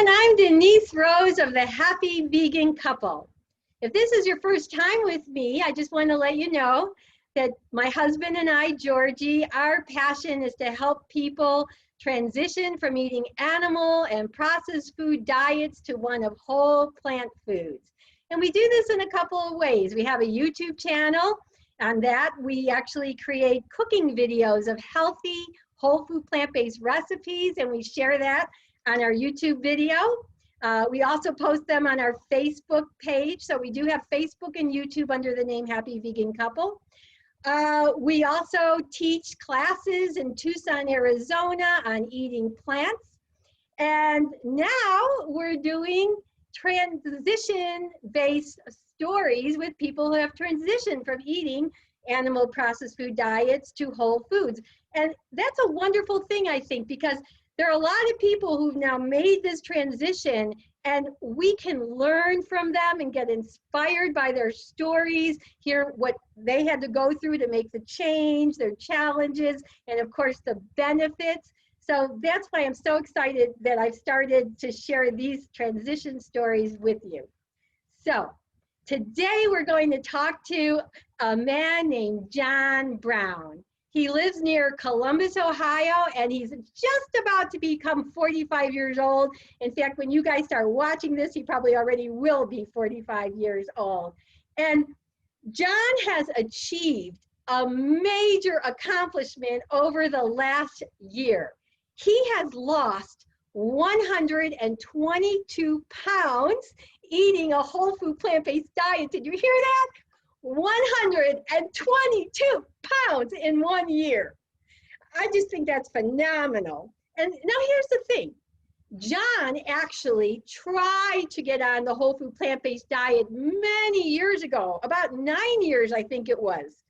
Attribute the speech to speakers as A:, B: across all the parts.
A: I'm Denise Rose of the Happy Vegan Couple. If this is your first time with me, I just want to let you know that my husband and I, Georgie, our passion is to help people transition from eating animal and processed food diets to one of whole plant foods. And we do this in a couple of ways. We have a YouTube channel. On that, we actually create cooking videos of healthy, whole food, plant-based recipes, and we share that on our YouTube video. We also post them on our Facebook page. So we do have Facebook and YouTube under the name Happy Vegan Couple. We also teach classes in Tucson, Arizona on eating plants. And now we're doing transition-based stories with people who have transitioned from eating animal processed food diets to whole foods. And that's a wonderful thing, I think, because there are a lot of people who've now made this transition, and we can learn from them and get inspired by their stories, hear what they had to go through to make the change, their challenges, and of course the benefits. So that's why I'm so excited that I've started to share these transition stories with you. So today we're going to talk to a man named John Brown. He lives near Columbus, Ohio, and he's just about to become 45 years old. In fact, when you guys start watching this, he probably already will be 45 years old. And John has achieved a major accomplishment over the last year. He has lost 122 pounds eating a whole food plant-based diet. Did you hear that? 122 pounds in 1 year. I just think that's phenomenal. And now here's the thing. John actually tried to get on the whole food plant-based diet many years ago, about 9 years, I think it was.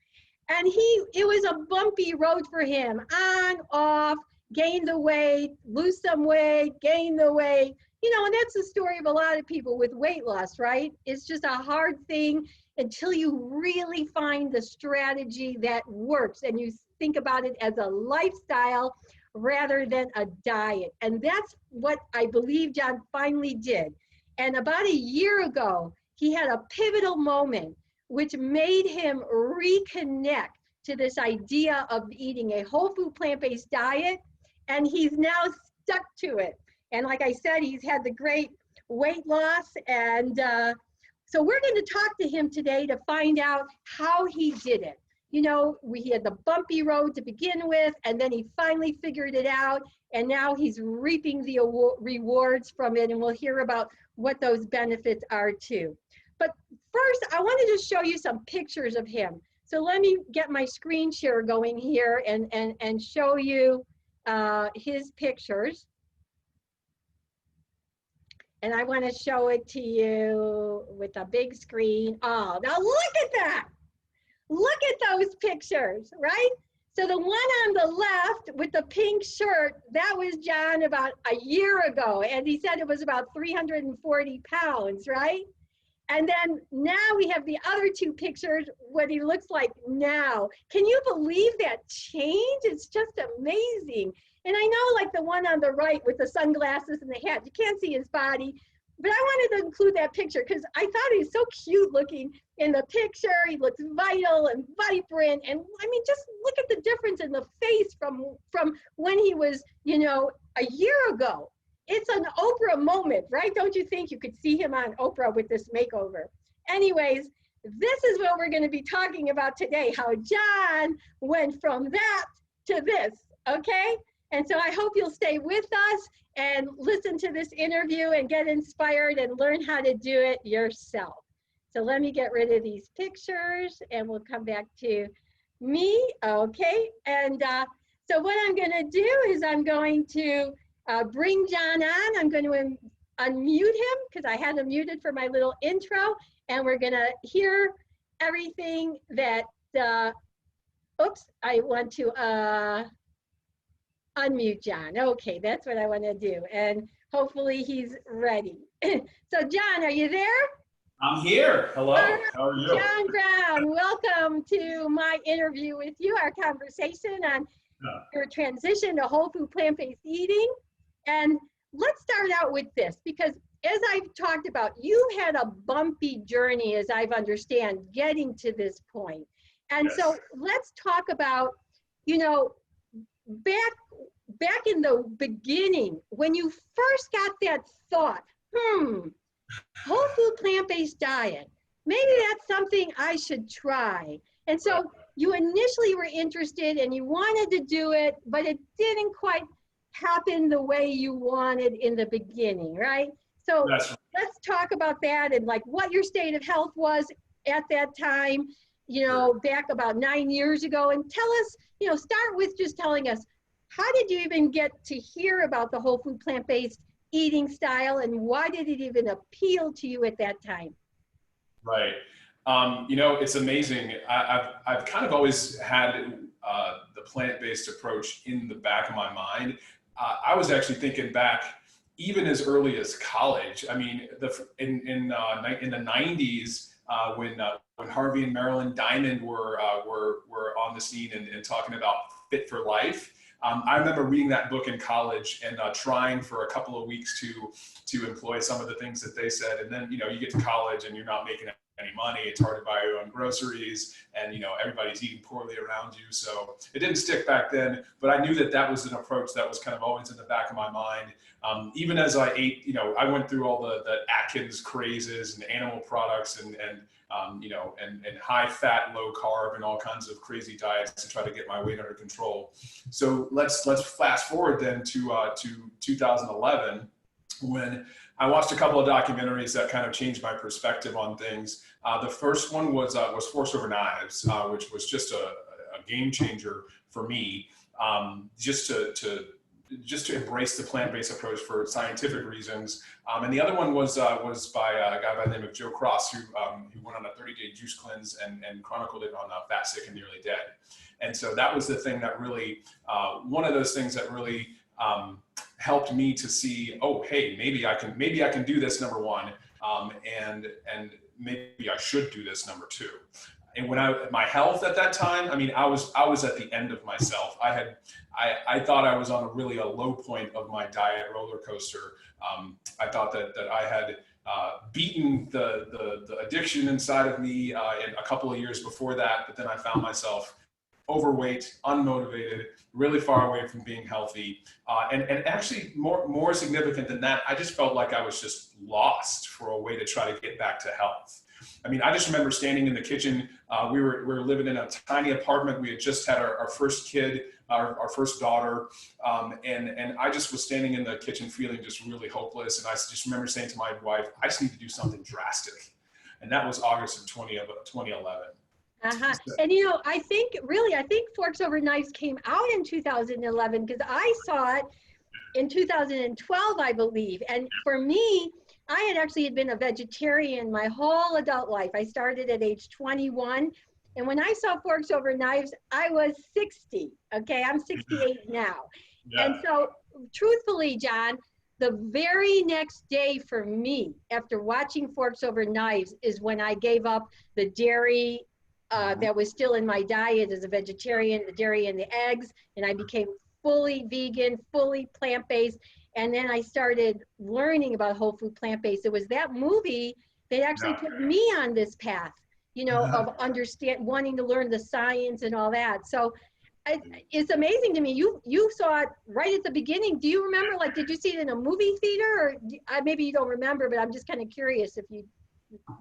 A: And it was a bumpy road for him, on, off, gain the weight, lose some weight, gain the weight. You know, and that's the story of a lot of people with weight loss, right? It's just a hard thing until you really find the strategy that works and you think about it as a lifestyle rather than a diet. And that's what I believe John finally did. And about a year ago, he had a pivotal moment which made him reconnect to this idea of eating a whole food plant-based diet. And he's now stuck to it. And like I said, he's had the great weight loss. And so we're going to talk to him today to find out how he did it. You know, he had the bumpy road to begin with, and then he finally figured it out. And now he's reaping the rewards from it. And we'll hear about what those benefits are too. But first, I wanted to show you some pictures of him. So let me get my screen share going here and show you his pictures. And I want to show it to you with a big screen. Oh, now look at that. Look at those pictures, right? So the one on the left with the pink shirt, that was John about a year ago. And he said it was about 340 pounds, right? And then now we have the other two pictures, what he looks like now. Can you believe that change? It's just amazing. And I know, like the one on the right with the sunglasses and the hat, you can't see his body, but I wanted to include that picture because I thought he's so cute looking in the picture. He looks vital and vibrant. And I mean, just look at the difference in the face from when he was, you know, a year ago. It's an Oprah moment, right? Don't you think? You could see him on Oprah with this makeover. Anyways, this is what we're going to be talking about today, how John went from that to this, okay? And so I hope you'll stay with us and listen to this interview and get inspired and learn how to do it yourself. So let me get rid of these pictures and we'll come back to me, okay? And so what I'm going to do is I'm going to bring John on. I'm going to unmute him because I had him muted for my little intro, and we're going to hear everything that, oops, I want to unmute John. Okay, that's what I want to do, and hopefully he's ready. So John, are you there?
B: I'm here. Hello. How are you?
A: John Brown, welcome to my interview with you, our conversation on your transition to whole food plant-based eating. And let's start out with this, because as I've talked about, you had a bumpy journey, as I've understand, getting to this point. And
B: Yes.
A: so let's talk about, you know, back in the beginning, when you first got that thought, whole food plant-based diet, maybe that's something I should try. And so you initially were interested and you wanted to do it, but it didn't quite happen the way you wanted in the beginning, right? So let's talk about that and like what your state of health was at that time, you know, back about 9 years ago. And tell us, you know, start with just telling us, how did you even get to hear about the whole food plant-based eating style, and why did it even appeal to you at that time?
B: Right. You know, it's amazing. I've kind of always had the plant-based approach in the back of my mind. I was actually thinking back even as early as college. I mean, in the 90s, when Harvey and Marilyn Diamond were on the scene and talking about Fit for Life. I remember reading that book in college and trying for a couple of weeks to employ some of the things that they said. And then, you know, you get to college and you're not making any money. It's hard to buy your own groceries, and, you know, everybody's eating poorly around you. So it didn't stick back then, but I knew that that was an approach that was kind of always in the back of my mind. Even as I ate, you know, I went through all the Atkins crazes and animal products and you know, and high fat, low carb, and all kinds of crazy diets to try to get my weight under control. So let's fast forward then to 2011, when I watched a couple of documentaries that kind of changed my perspective on things. The first one was Forks Over Knives, which was just a game changer for me, just to embrace the plant-based approach for scientific reasons. And the other one was by a guy by the name of Joe Cross, who went on a 30-day juice cleanse and chronicled it on Fat, Sick, and Nearly Dead. And so that was the thing that really, one of those things that really helped me to see, oh, hey, maybe I can do this, number one, and maybe I should do this, number two. And when my health at that time, I mean, I was at the end of myself. I thought I was on a low point of my diet roller coaster. I thought that I had beaten the addiction inside of me in a couple of years before that, but then I found myself overweight, unmotivated, really far away from being healthy. And actually more significant than that, I just felt like I was just lost for a way to try to get back to health. I mean, I just remember standing in the kitchen. We were living in a tiny apartment. We had just had our first kid, our first daughter. And I just was standing in the kitchen feeling just really hopeless. And I just remember saying to my wife, I just need to do something drastic. And that was August of 2011.
A: Uh-huh. And you know, I think Forks Over Knives came out in 2011 because I saw it in 2012, I believe. And for me, I had been a vegetarian my whole adult life. I started at age 21. And when I saw Forks Over Knives, I was 60. Okay, I'm 68 now. Yeah. And so truthfully, John, the very next day for me, after watching Forks Over Knives, is when I gave up the dairy that was still in my diet as a vegetarian, the dairy and the eggs, and I became fully vegan, fully plant-based. And then I started learning about whole food plant-based. It was that movie that actually put me on this path, you know, of wanting to learn the science and all that. So it's amazing to me. You saw it right at the beginning. Do you remember, like, did you see it in a movie theater? Or maybe you don't remember, but I'm just kind of curious if you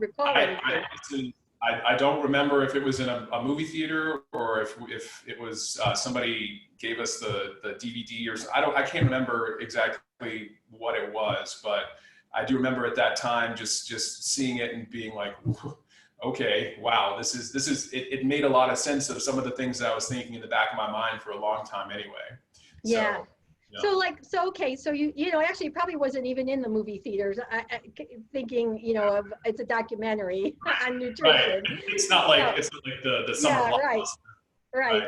A: recall anything.
B: I don't remember if it was in a movie theater or if it was somebody gave us the DVD or I can't remember exactly what it was, but I do remember at that time just seeing it and being like, okay, wow, this is it made a lot of sense of some of the things that I was thinking in the back of my mind for a long time anyway.
A: Yeah. So you know, actually it probably wasn't even in the movie theaters. I thinking, you know, it's a documentary on nutrition.
B: Right. It's not like the summer blockbuster.
A: Right.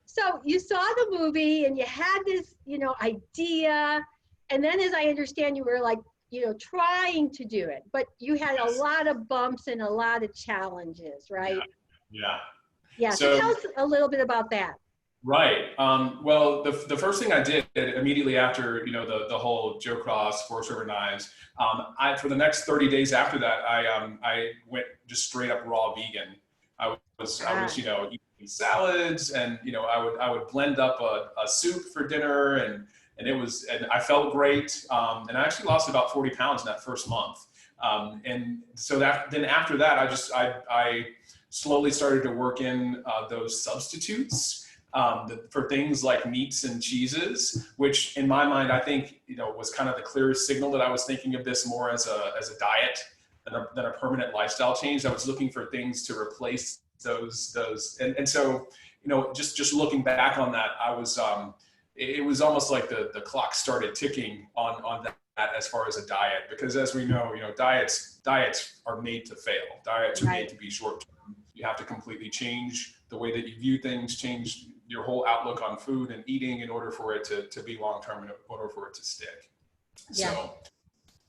A: So you saw the movie and you had this, you know, idea, and then as I understand, you were like, you know, trying to do it, but you had a lot of bumps and a lot of challenges, right?
B: Yeah.
A: Yeah. So tell us a little bit about that.
B: Right. Well, the first thing I did immediately after, the whole Joe Cross, Forest River Knives, for the next 30 days after that, I went just straight up raw vegan. I was, eating salads, and, I would blend up a soup for dinner, and I felt great. And I actually lost about 40 pounds in that first month. And so then after that, I slowly started to work in those substitutes. For things like meats and cheeses, which in my mind, I think, was kind of the clearest signal that I was thinking of this more as a diet than a permanent lifestyle change. I was looking for things to replace those, and so, just looking back on that, it was almost like the clock started ticking on that as far as a diet, because as we know, diets are made to fail. Diets are made to be short term. You have to completely change the way that you view things, change your whole outlook on food and eating in order for it to be long-term, in order for it to stick. Yeah.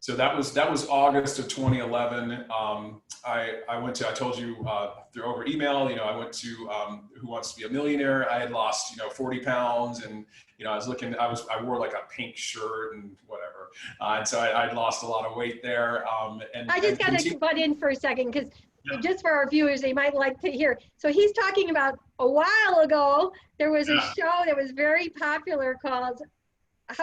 B: So that was August of 2011. I told you through over email, I went to Who Wants to Be a Millionaire. I had lost, 40 pounds, and, I wore like a pink shirt and whatever. And so I'd lost a lot of weight there. And
A: I just got to butt in for a second, because just for our viewers, they might like to hear. So he's talking about a while ago, there was a show that was very popular called,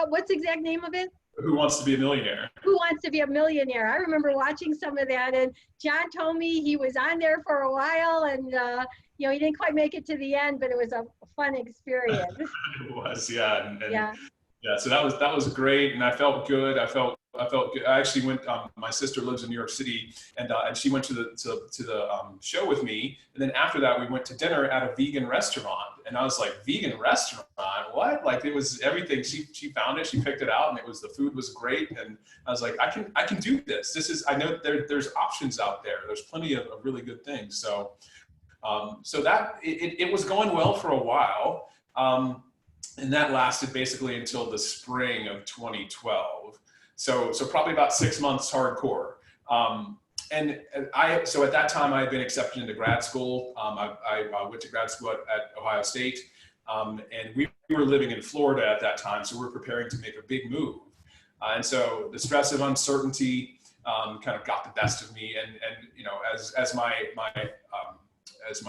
A: what's the exact name of it?
B: Who Wants to Be a Millionaire? Who
A: Wants to Be a Millionaire? I remember watching some of that, and John told me he was on there for a while, and he didn't quite make it to the end, but it was a fun experience.
B: It was, yeah. Yeah, so that was great, and I felt good. I felt good. I actually went. My sister lives in New York City, and she went to the show with me. And then after that, we went to dinner at a vegan restaurant. And I was like, vegan restaurant? What? Like, it was everything. She found it. She picked it out, and the food was great. And I was like, I can do this. I know there's options out there. There's plenty of really good things. So that it was going well for a while. And that lasted basically until the spring of 2012. So probably about 6 months hardcore. So at that time I had been accepted into grad school. I went to grad school at Ohio State. And we were living in Florida at that time. So we were preparing to make a big move. And so the stress of uncertainty kind of got the best of me. And as my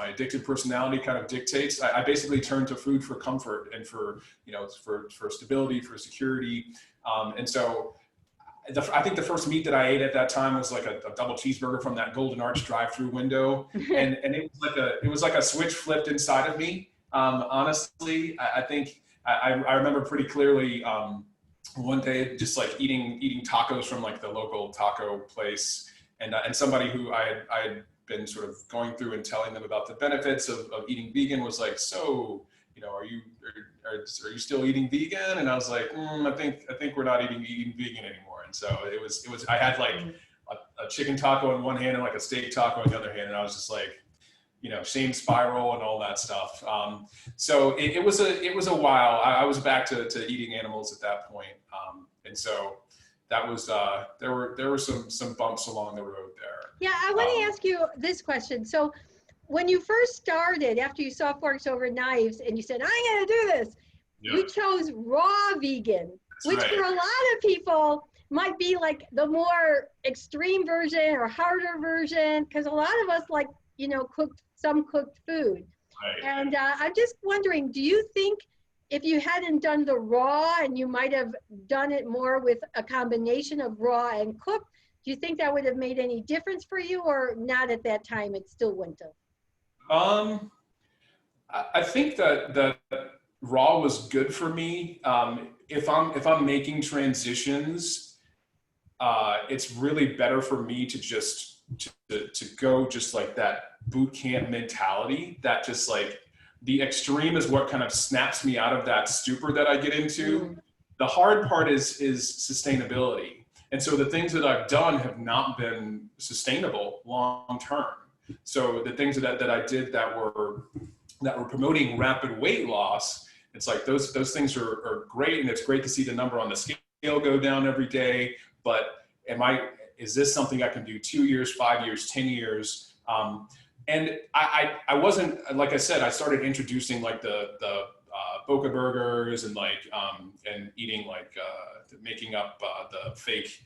B: addictive personality kind of dictates, I basically turned to food for comfort and for stability, for security. And so I think the first meat that I ate at that time was like a double cheeseburger from that Golden Arch drive-through window. And it was like a switch flipped inside of me. Honestly, I think I remember pretty clearly one day just like eating tacos from like the local taco place, and somebody who I had been sort of going through and telling them about the benefits of eating vegan was like, so, are you still eating vegan? And I was like, I think we're not eating vegan anymore. And so it was, I had like a chicken taco in one hand and like a steak taco in the other hand. And I was just like, shame spiral and all that stuff. So it was a while. I was back to eating animals at that point. And so that was, there were some bumps along the road there.
A: Yeah, I want to ask you this question. So when you first started, after you saw Forks Over Knives and you said, I'm going to do this, you chose raw vegan, which for a lot of people might be like the more extreme version or harder version, because a lot of us like, cooked food. Right. And I'm just wondering, do you think if you hadn't done the raw and you might have done it more with a combination of raw and cooked, do you think that would have made any difference for you, or not at that time, it still wouldn't have?
B: I think that raw was good for me. If I'm making transitions, it's really better for me to just to go just like that boot camp mentality, that just like the extreme is what kind of snaps me out of that stupor that I get into. The hard part is sustainability. And so the things that I've done have not been sustainable long term. So the things that I did that were promoting rapid weight loss, it's like those things are great, and it's great to see the number on the scale go down every day. But is this something I can do 2 years, 5 years, 10 years? And I wasn't, like I said, I started introducing like the Boca burgers and like and eating like making up the fake.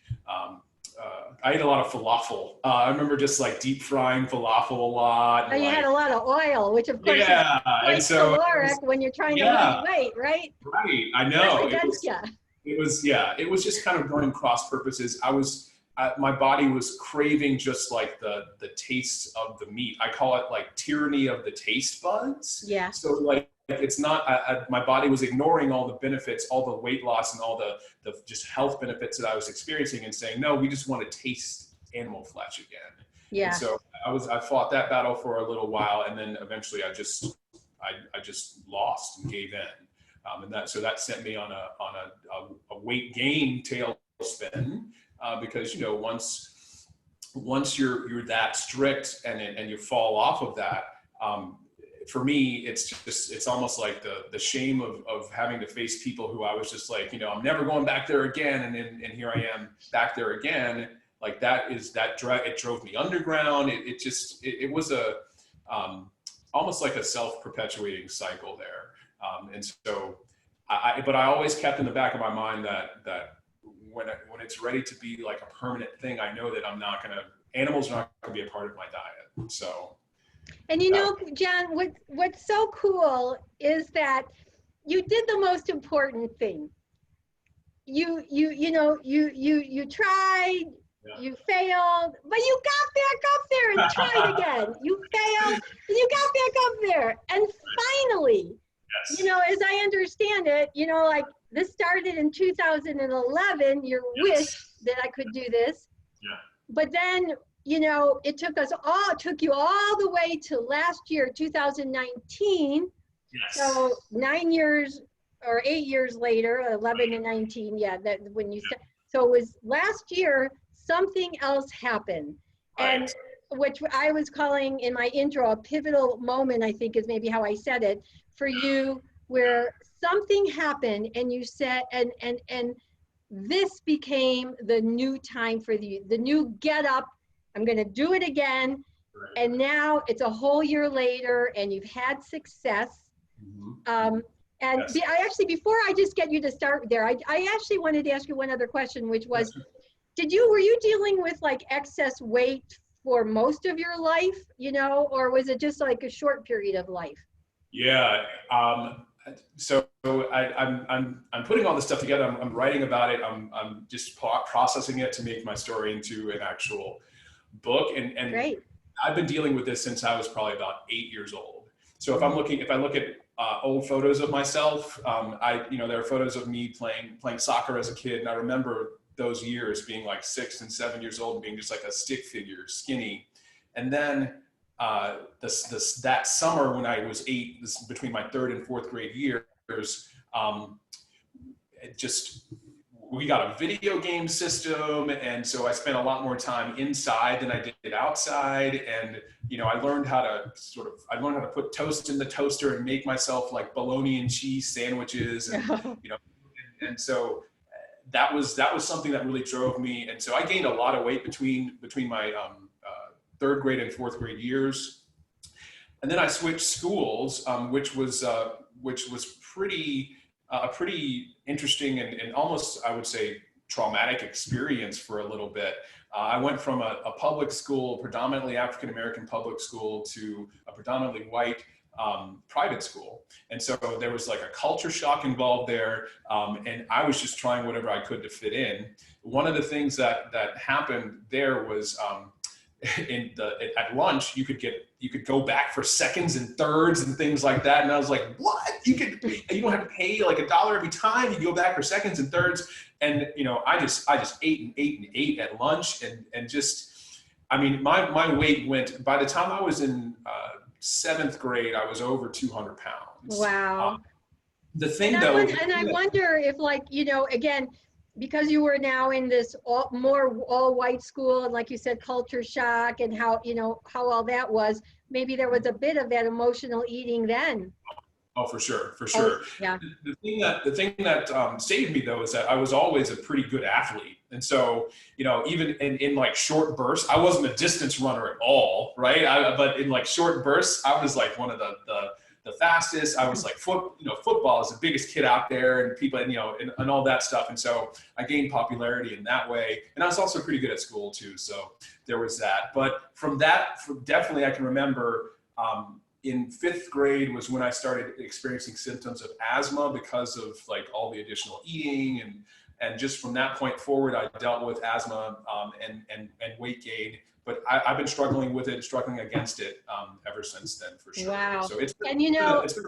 B: I ate a lot of falafel. I remember just like deep frying falafel a lot. And
A: You had
B: like,
A: a lot of oil, which of course is
B: yeah,
A: quite
B: and so
A: caloric when you're trying to lose weight, right?
B: right. I
A: Works
B: know
A: against you.
B: it was just kind of going cross purposes. My body was craving just like the taste of the meat. I call it like tyranny of the taste buds.
A: Yeah.
B: So like it's not, my body was ignoring all the benefits, all the weight loss and all the just health benefits that I was experiencing and saying, no, we just want to taste animal flesh again.
A: Yeah.
B: And so I fought that battle for a little while. And then eventually I just lost and gave in. And that sent me on a weight gain tailspin. Because once you're that strict and you fall off of that, for me it's almost like the shame of having to face people who I was just like, I'm never going back there again, and here I am back there again. Like it drove me underground. It was almost like a self-perpetuating cycle there. And so but I always kept in the back of my mind that when it's ready to be like a permanent thing, I know that animals are not going to be a part of my diet. So.
A: And John, what's so cool is that you did the most important thing. You tried, you failed, but you got back up there and tried again. You failed, and you got back up there. And finally, as I understand it, like this started in 2011, your wish that I could do this.
B: Yeah.
A: But then, it took you all the way to last year, 2019.
B: Yes.
A: So 9 years or 8 years later, 11 and 19. Yeah. So it was last year, something else happened.
B: Right.
A: And which I was calling in my intro, a pivotal moment, I think is maybe how I said it for you, where something happened and you said, and this became the new time for the new get up. I'm going to do it again. Right. And now it's a whole year later and you've had success. Mm-hmm. Before I just get you to start there, I actually wanted to ask you one other question, which was, were you dealing with like excess weight for most of your life, or was it just like a short period of life?
B: Yeah. So I'm putting all this stuff together. I'm writing about it. I'm just processing it to make my story into an actual book. And
A: Great.
B: I've been dealing with this since I was probably about 8 years old. So if I look at old photos of myself, there are photos of me playing soccer as a kid, and I remember those years being like 6 and 7 years old and being just like a stick figure, skinny, and then. That summer when I was 8, between my 3rd and 4th grade years, we got a video game system, and so I spent a lot more time inside than I did outside. And I learned how to put toast in the toaster and make myself like bologna and cheese sandwiches, and and so that was something that really drove me. And so I gained a lot of weight between my 3rd grade and 4th grade years, and then I switched schools, which was pretty interesting and almost, I would say, traumatic experience for a little bit. I went from a public school, predominantly African American public school, to a predominantly white private school, and so there was like a culture shock involved there, and I was just trying whatever I could to fit in. One of the things that happened there was. At lunch, you could go back for seconds and thirds and things like that, and I was like, what? You don't have to pay like $1 every time. You go back for seconds and thirds, and I just ate and ate and ate at lunch, and just, I mean, my weight went, by the time I was in 7th grade, I was over 200 pounds.
A: Wow.
B: The thing
A: and
B: though,
A: I wonder if, like, again, because you were now in this all white school, and like you said, culture shock, and how all that was, maybe there was a bit of that emotional eating then.
B: Oh, for sure.
A: Oh, yeah.
B: The thing that saved me though is that I was always a pretty good athlete, and so even in like short bursts, I wasn't a distance runner at all, right? But in like short bursts, I was like one of the the fastest. I was like, football is the biggest kid out there, and people, and all that stuff. And so I gained popularity in that way. And I was also pretty good at school too. So there was that. But from that, definitely I can remember, in 5th grade was when I started experiencing symptoms of asthma because of like all the additional eating, and just from that point forward, I dealt with asthma and weight gain. But I've been struggling with it, struggling against it ever since then, for sure.
A: Wow.
B: So it's been,
A: And
B: it's been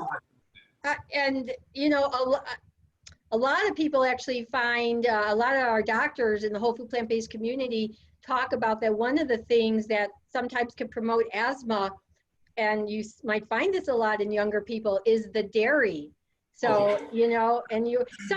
A: a lot of people actually find, a lot of our doctors in the whole food plant-based community talk about that one of the things that sometimes can promote asthma, and you might find this a lot in younger people, is the dairy. So, so I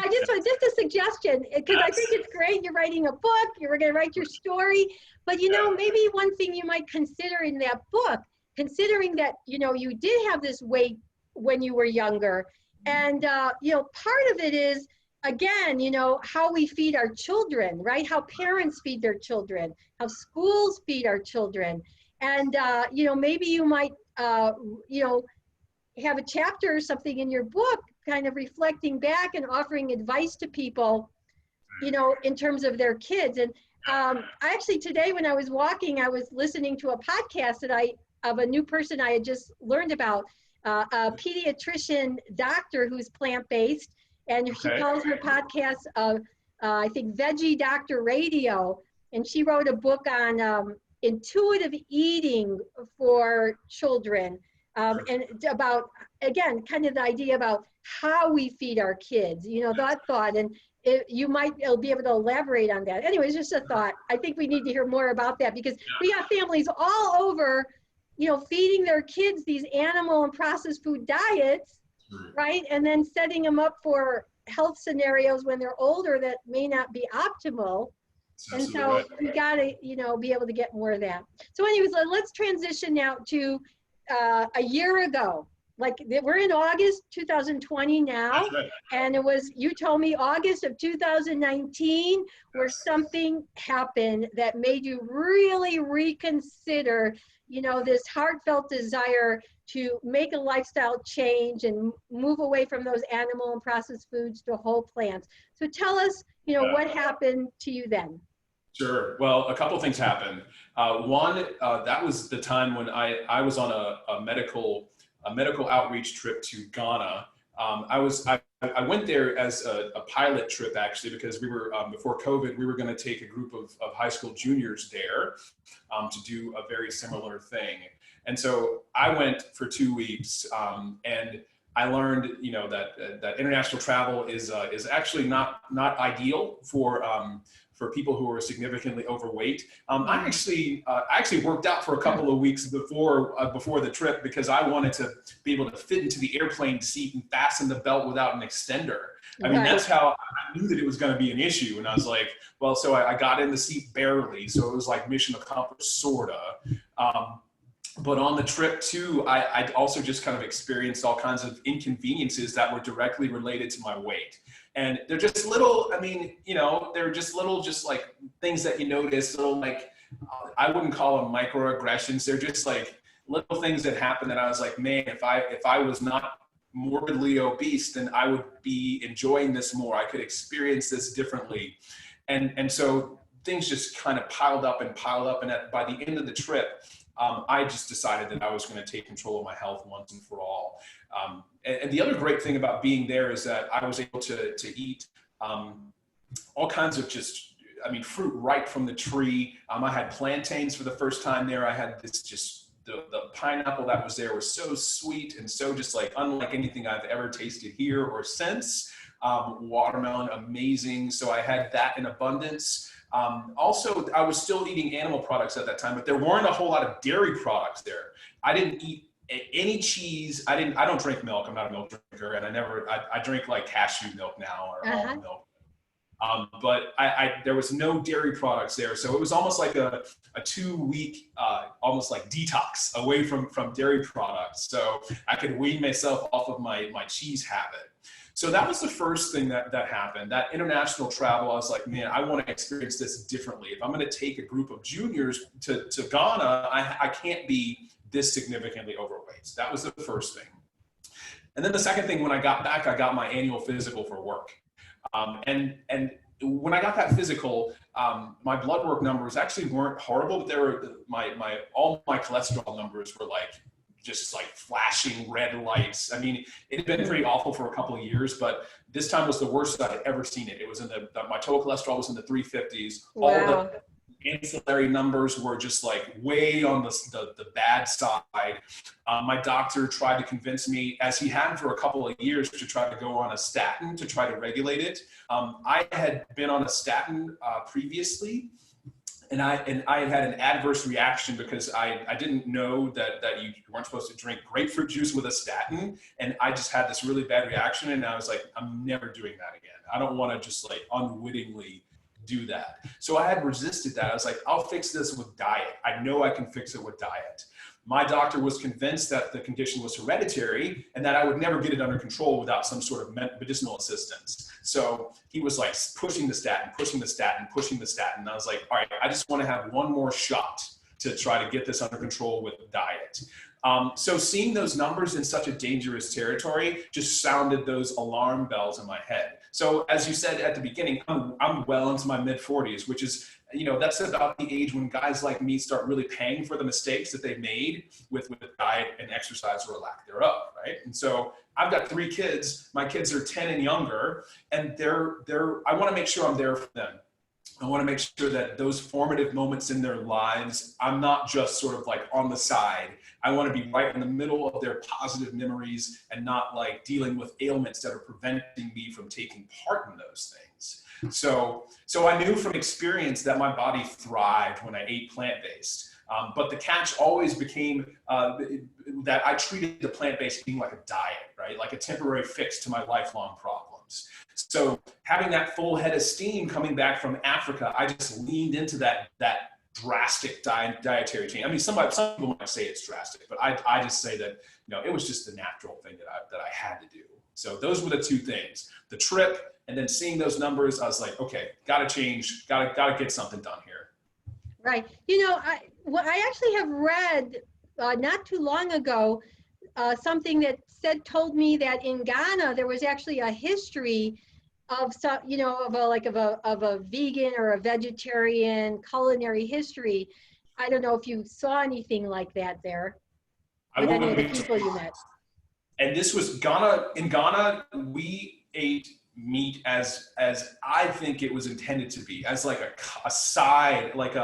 A: just a suggestion, because I think it's great. You're writing a book, you're going to write your story, but maybe one thing you might consider in that book, considering that, you did have this weight when you were younger. And, part of it is, again, how we feed our children, right? How parents feed their children, how schools feed our children. And, maybe you might, have a chapter or something in your book kind of reflecting back and offering advice to people, in terms of their kids. And I actually today when I was walking, I was listening to a podcast of a new person I had just learned about, a pediatrician doctor who's plant-based, and she calls her podcast, I think, Veggie Doctor Radio. And she wrote a book on intuitive eating for children. And about, again, kind of the idea about how we feed our kids, that thought, and you might be able to elaborate on that. Anyways, just a thought. I think we need to hear more about that, because we have families all over, feeding their kids these animal and processed food diets, right? And then setting them up for health scenarios when they're older that may not be optimal. And so we got to, be able to get more of that. So anyways, let's transition now to a year ago. Like, we're in August 2020 now, and it was, you told me, August of 2019, where something happened that made you really reconsider, this heartfelt desire to make a lifestyle change and move away from those animal and processed foods to whole plants. So tell us, what happened to you then?
B: Sure. Well, a couple things happened. One, that was the time when I was on a medical outreach trip to Ghana. I went there as a pilot trip, actually, because we were, before COVID, we were going to take a group of high school juniors there to do a very similar thing. And so I went for 2 weeks, and I learned, that international travel is actually not ideal for people who are significantly overweight. I actually worked out for a couple of weeks before the trip, because I wanted to be able to fit into the airplane seat and fasten the belt without an extender. I mean, that's how I knew that it was going to be an issue. And I was like, well, so I got in the seat barely. So it was like mission accomplished, sorta. But on the trip too, I also just kind of experienced all kinds of inconveniences that were directly related to my weight. And they're just little, they're just little, just like things that you notice, little, like, I wouldn't call them microaggressions. They're just like little things that happen that I was like, man, if I was not morbidly obese, then I would be enjoying this more. I could experience this differently. And so things just kind of piled up. And by the end of the trip, I just decided that I was going to take control of my health once and for all. And the other great thing about being there is that I was able to eat all kinds of fruit right from the tree. I had plantains for the first time there. I had the pineapple that was there was so sweet and so just like unlike anything I've ever tasted here or since. Watermelon, amazing. So I had that in abundance. Also, I was still eating animal products at that time, but there weren't a whole lot of dairy products there. I didn't eat any cheese. I don't drink milk. I'm not a milk drinker, and I drink like cashew milk now or almond milk. But there was no dairy products there. So it was almost like a 2-week, almost like detox away from dairy products. So I could wean myself off of my cheese habit. So that was the first thing that happened. That international travel, I was like, man, I want to experience this differently. If I'm going to take a group of juniors to Ghana, I can't be this significantly overweight. So that was the first thing. And then the second thing, when I got back, I got my annual physical for work. And when I got that physical, my blood work numbers actually weren't horrible, but they were all my cholesterol numbers were like just like flashing red lights. I mean, it had been pretty awful for a couple of years, but this time was the worst that I had ever seen it. It was my total cholesterol was in the 350s.
A: Wow.
B: All the ancillary numbers were just like way on the bad side. My doctor tried to convince me, as he had for a couple of years, to try to go on a statin to try to regulate it. I had been on a statin previously, and I had an adverse reaction because I didn't know that you weren't supposed to drink grapefruit juice with a statin, and I just had this really bad reaction, and I was like, I'm never doing that again. I don't want to just like unwittingly do that. So I had resisted that. I was like, I'll fix this with diet. I know I can fix it with diet. My doctor was convinced that the condition was hereditary and that I would never get it under control without some sort of medicinal assistance. So he was like pushing the statin, pushing the statin, pushing the statin. And I was like, all right, I just want to have one more shot to try to get this under control with diet. So seeing those numbers in such a dangerous territory just sounded those alarm bells in my head. So as you said at the beginning, I'm well into my mid 40s, which is, that's about the age when guys like me start really paying for the mistakes that they've made with diet and exercise or lack thereof, right? And so I've got 3 kids. My kids are 10 and younger, and I want to make sure I'm there for them. I want to make sure that those formative moments in their lives, I'm not just sort of like on the side. I want to be right in the middle of their positive memories and not like dealing with ailments that are preventing me from taking part in those things. So I knew from experience that my body thrived when I ate plant-based. But the catch always became that I treated the plant-based being like a diet, right? Like a temporary fix to my lifelong problems. So having that full head of steam coming back from Africa, I just leaned into that drastic dietary change. I mean, some people might say it's drastic, but I just say that, it was just the natural thing that I had to do. So those were the 2 things, the trip and then seeing those numbers. I was like, okay, got to change, got to get something done here.
A: Right. I actually have read not too long ago something that told me that in Ghana there was actually a history of some, of a vegan or a vegetarian culinary history. I don't know if you saw anything like that there with any of the people you met.
B: And this was Ghana. In Ghana, we ate meat as I think it was intended to be, as like a side, like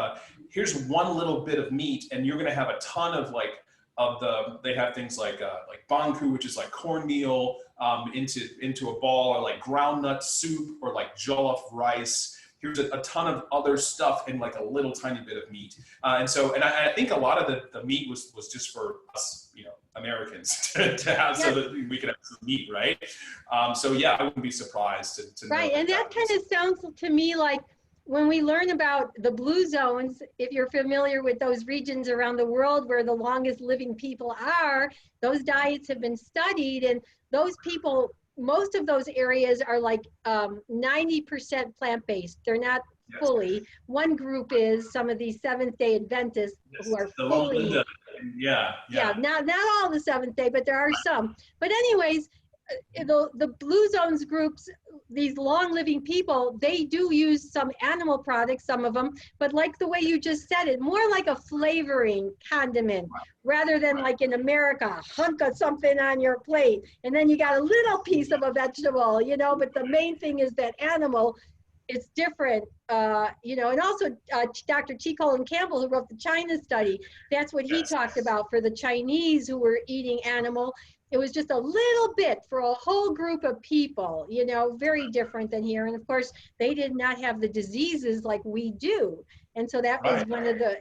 B: here's one little bit of meat, and you're gonna have a ton of they have things like banku, which is like cornmeal, into a ball, or like groundnut soup, or like jollof rice. Here's a ton of other stuff in like a little tiny bit of meat. And I think a lot of the meat was just for us, Americans to have, so that we could have some meat, right? So yeah, I wouldn't be surprised to
A: right,
B: know
A: and that kind of sounds to me like when we learn about the blue zones, if you're familiar with those regions around the world where the longest living people are, those diets have been studied, and those people, most of those areas are like 90% plant-based. They're not fully. One group is some of these Seventh-day Adventists who are fully.
B: Yeah,
A: not all the Seventh Day, but there are some. But anyways, the blue zones groups, these long living people, they do use some animal products, some of them, but like the way you just said it, more like a flavoring condiment, rather than like in America, a hunk of something on your plate, and then you got a little piece of a vegetable, but the main thing is that animal. It's different, and also Dr. T. Colin Campbell, who wrote the China study, that's what he talked about for the Chinese who were eating animal. It was just a little bit for a whole group of people, very different than here. And of course, they did not have the diseases like we do. And so that was one of the,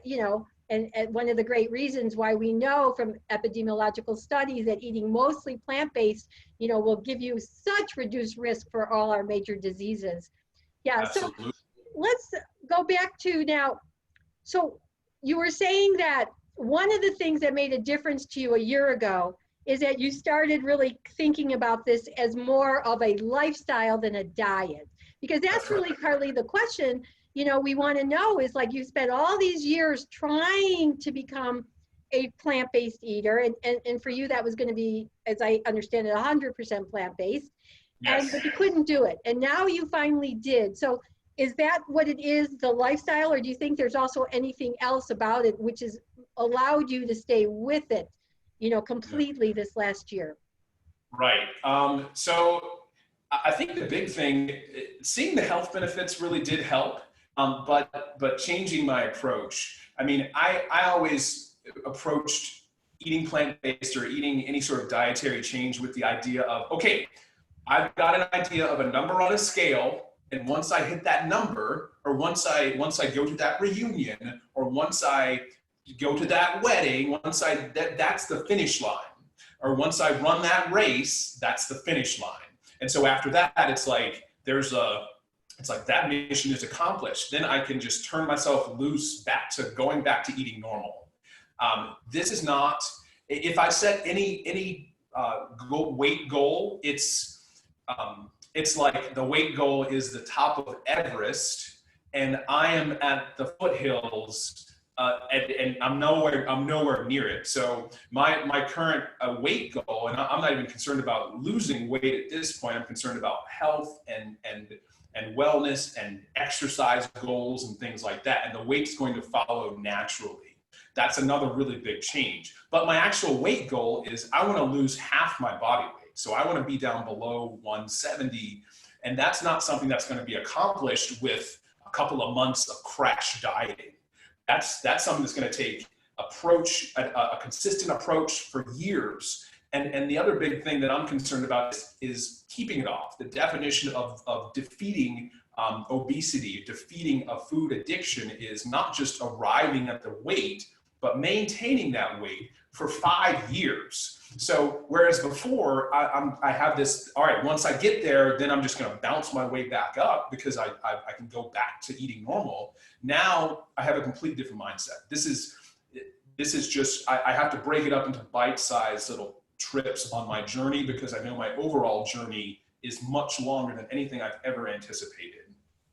A: and one of the great reasons why we know from epidemiological studies that eating mostly plant-based, will give you such reduced risk for all our major diseases. Yeah, absolutely. So let's go back to now. So you were saying that one of the things that made a difference to you a year ago is that you started really thinking about this as more of a lifestyle than a diet. Because that's really partly the question, we want to know is like you spent all these years trying to become a plant-based eater, and for you that was going to be, as I understand it, 100% plant-based,
B: Yes.
A: but you couldn't do it, and now you finally did. So is that what it is, the lifestyle, or do you think there's also anything else about it which has allowed you to stay with it, completely this last year?
B: Right. So I think the big thing, seeing the health benefits really did help, but changing my approach. I mean, I always approached eating plant-based or eating any sort of dietary change with the idea of, okay, I've got an idea of a number on a scale, and once I hit that number, or once I go to that reunion, or once I go to that wedding, that's the finish line. Or once I run that race, that's the finish line. And so after that, it's like that mission is accomplished. Then I can just turn myself loose going back to eating normal. This is not, if I set any weight goal, it's like the weight goal is the top of Everest, and I am at the foothills. And I'm nowhere near it. So my current weight goal, and I'm not even concerned about losing weight at this point. I'm concerned about health and wellness and exercise goals and things like that. And the weight's going to follow naturally. That's another really big change. But my actual weight goal is I want to lose half my body weight. So I want to be down below 170. And that's not something that's going to be accomplished with a couple of months of crash dieting. That's something that's going to take a consistent approach for years. And the other big thing that I'm concerned about is keeping it off. The definition of defeating obesity, defeating a food addiction, is not just arriving at the weight, but maintaining that weight for 5 years. So whereas before I have this, all right, once I get there, then I'm just going to bounce my way back up because I can go back to eating normal. Now I have a completely different mindset. This is just, I have to break it up into bite-sized little trips on my journey because I know my overall journey is much longer than anything I've ever anticipated.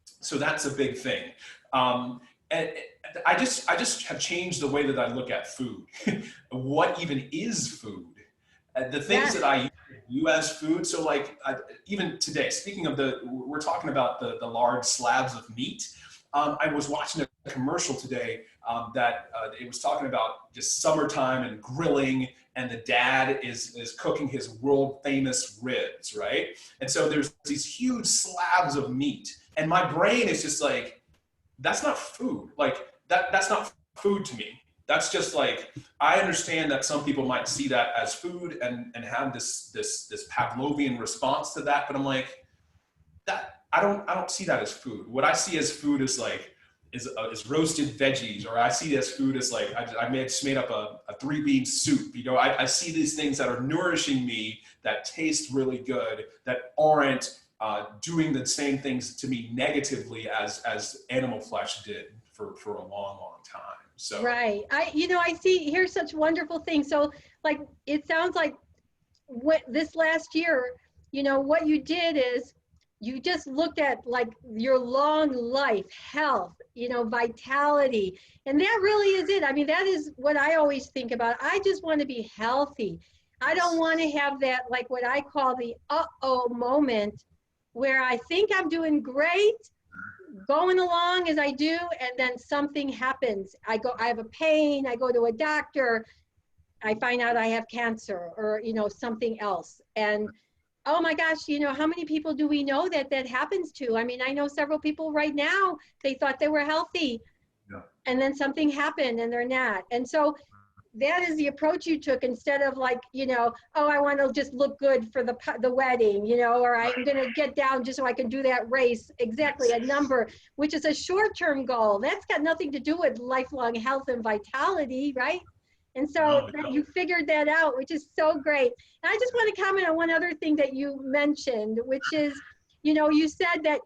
B: So that's a big thing. And I just have changed the way that I look at food. What even is food? The things that I view as food. So like even today, speaking of we're talking about the large slabs of meat. I was watching a commercial today that it was talking about just summertime and grilling, and the dad is cooking his world famous ribs, right? And so there's these huge slabs of meat, and my brain is just like, that's not food. Like that's not food to me. That's just like, I understand that some people might see that as food and have this Pavlovian response to that, but I'm like, that I don't see that as food. What I see as food is roasted veggies, or I see as food as like I just made up a 3-bean soup. I see these things that are nourishing me, that taste really good, that aren't doing the same things to me negatively as animal flesh did for a long time. So
A: Right. I see, here's such wonderful things. So like, it sounds like this last year, what you did is you just looked at like your long life, health, vitality. And that really is it. I mean, that is what I always think about. I just want to be healthy. I don't want to have that, like what I call the uh-oh moment where I think I'm doing great, going along as I do, and then something happens. I have a pain, I go to a doctor, I find out I have cancer or, something else. And oh my gosh, how many people do we know that happens to? I mean, I know several people right now, they thought they were healthy, and then something happened and they're not. And so that is the approach you took, instead of like, oh, I want to just look good for the wedding, or I'm going to get down just so I can do that race. Exactly, a number, which is a short-term goal. That's got nothing to do with lifelong health and vitality, right? And so you figured that out, which is so great. And I just want to comment on one other thing that you mentioned, which is, you said that,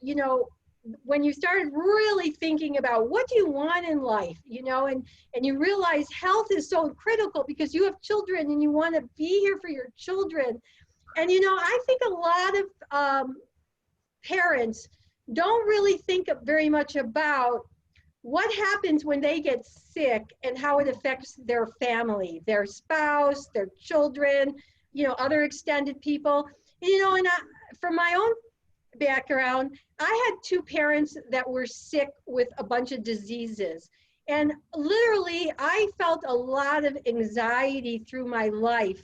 A: when you started really thinking about what do you want in life, and you realize health is so critical because you have children and you want to be here for your children. And, I think a lot of parents don't really think very much about what happens when they get sick and how it affects their family, their spouse, their children, other extended people. And from my own background, I had two parents that were sick with a bunch of diseases. And literally, I felt a lot of anxiety through my life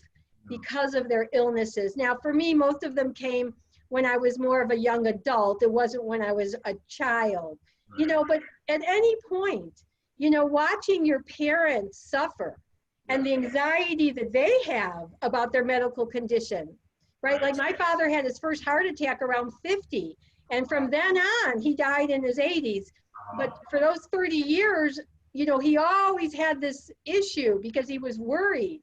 A: because of their illnesses. Now, for me, most of them came when I was more of a young adult. It wasn't when I was a child, but at any point, watching your parents suffer and the anxiety that they have about their medical condition, right? Like my father had his first heart attack around 50. And from then on, he died in his 80s. But for those 30 years, he always had this issue because he was worried,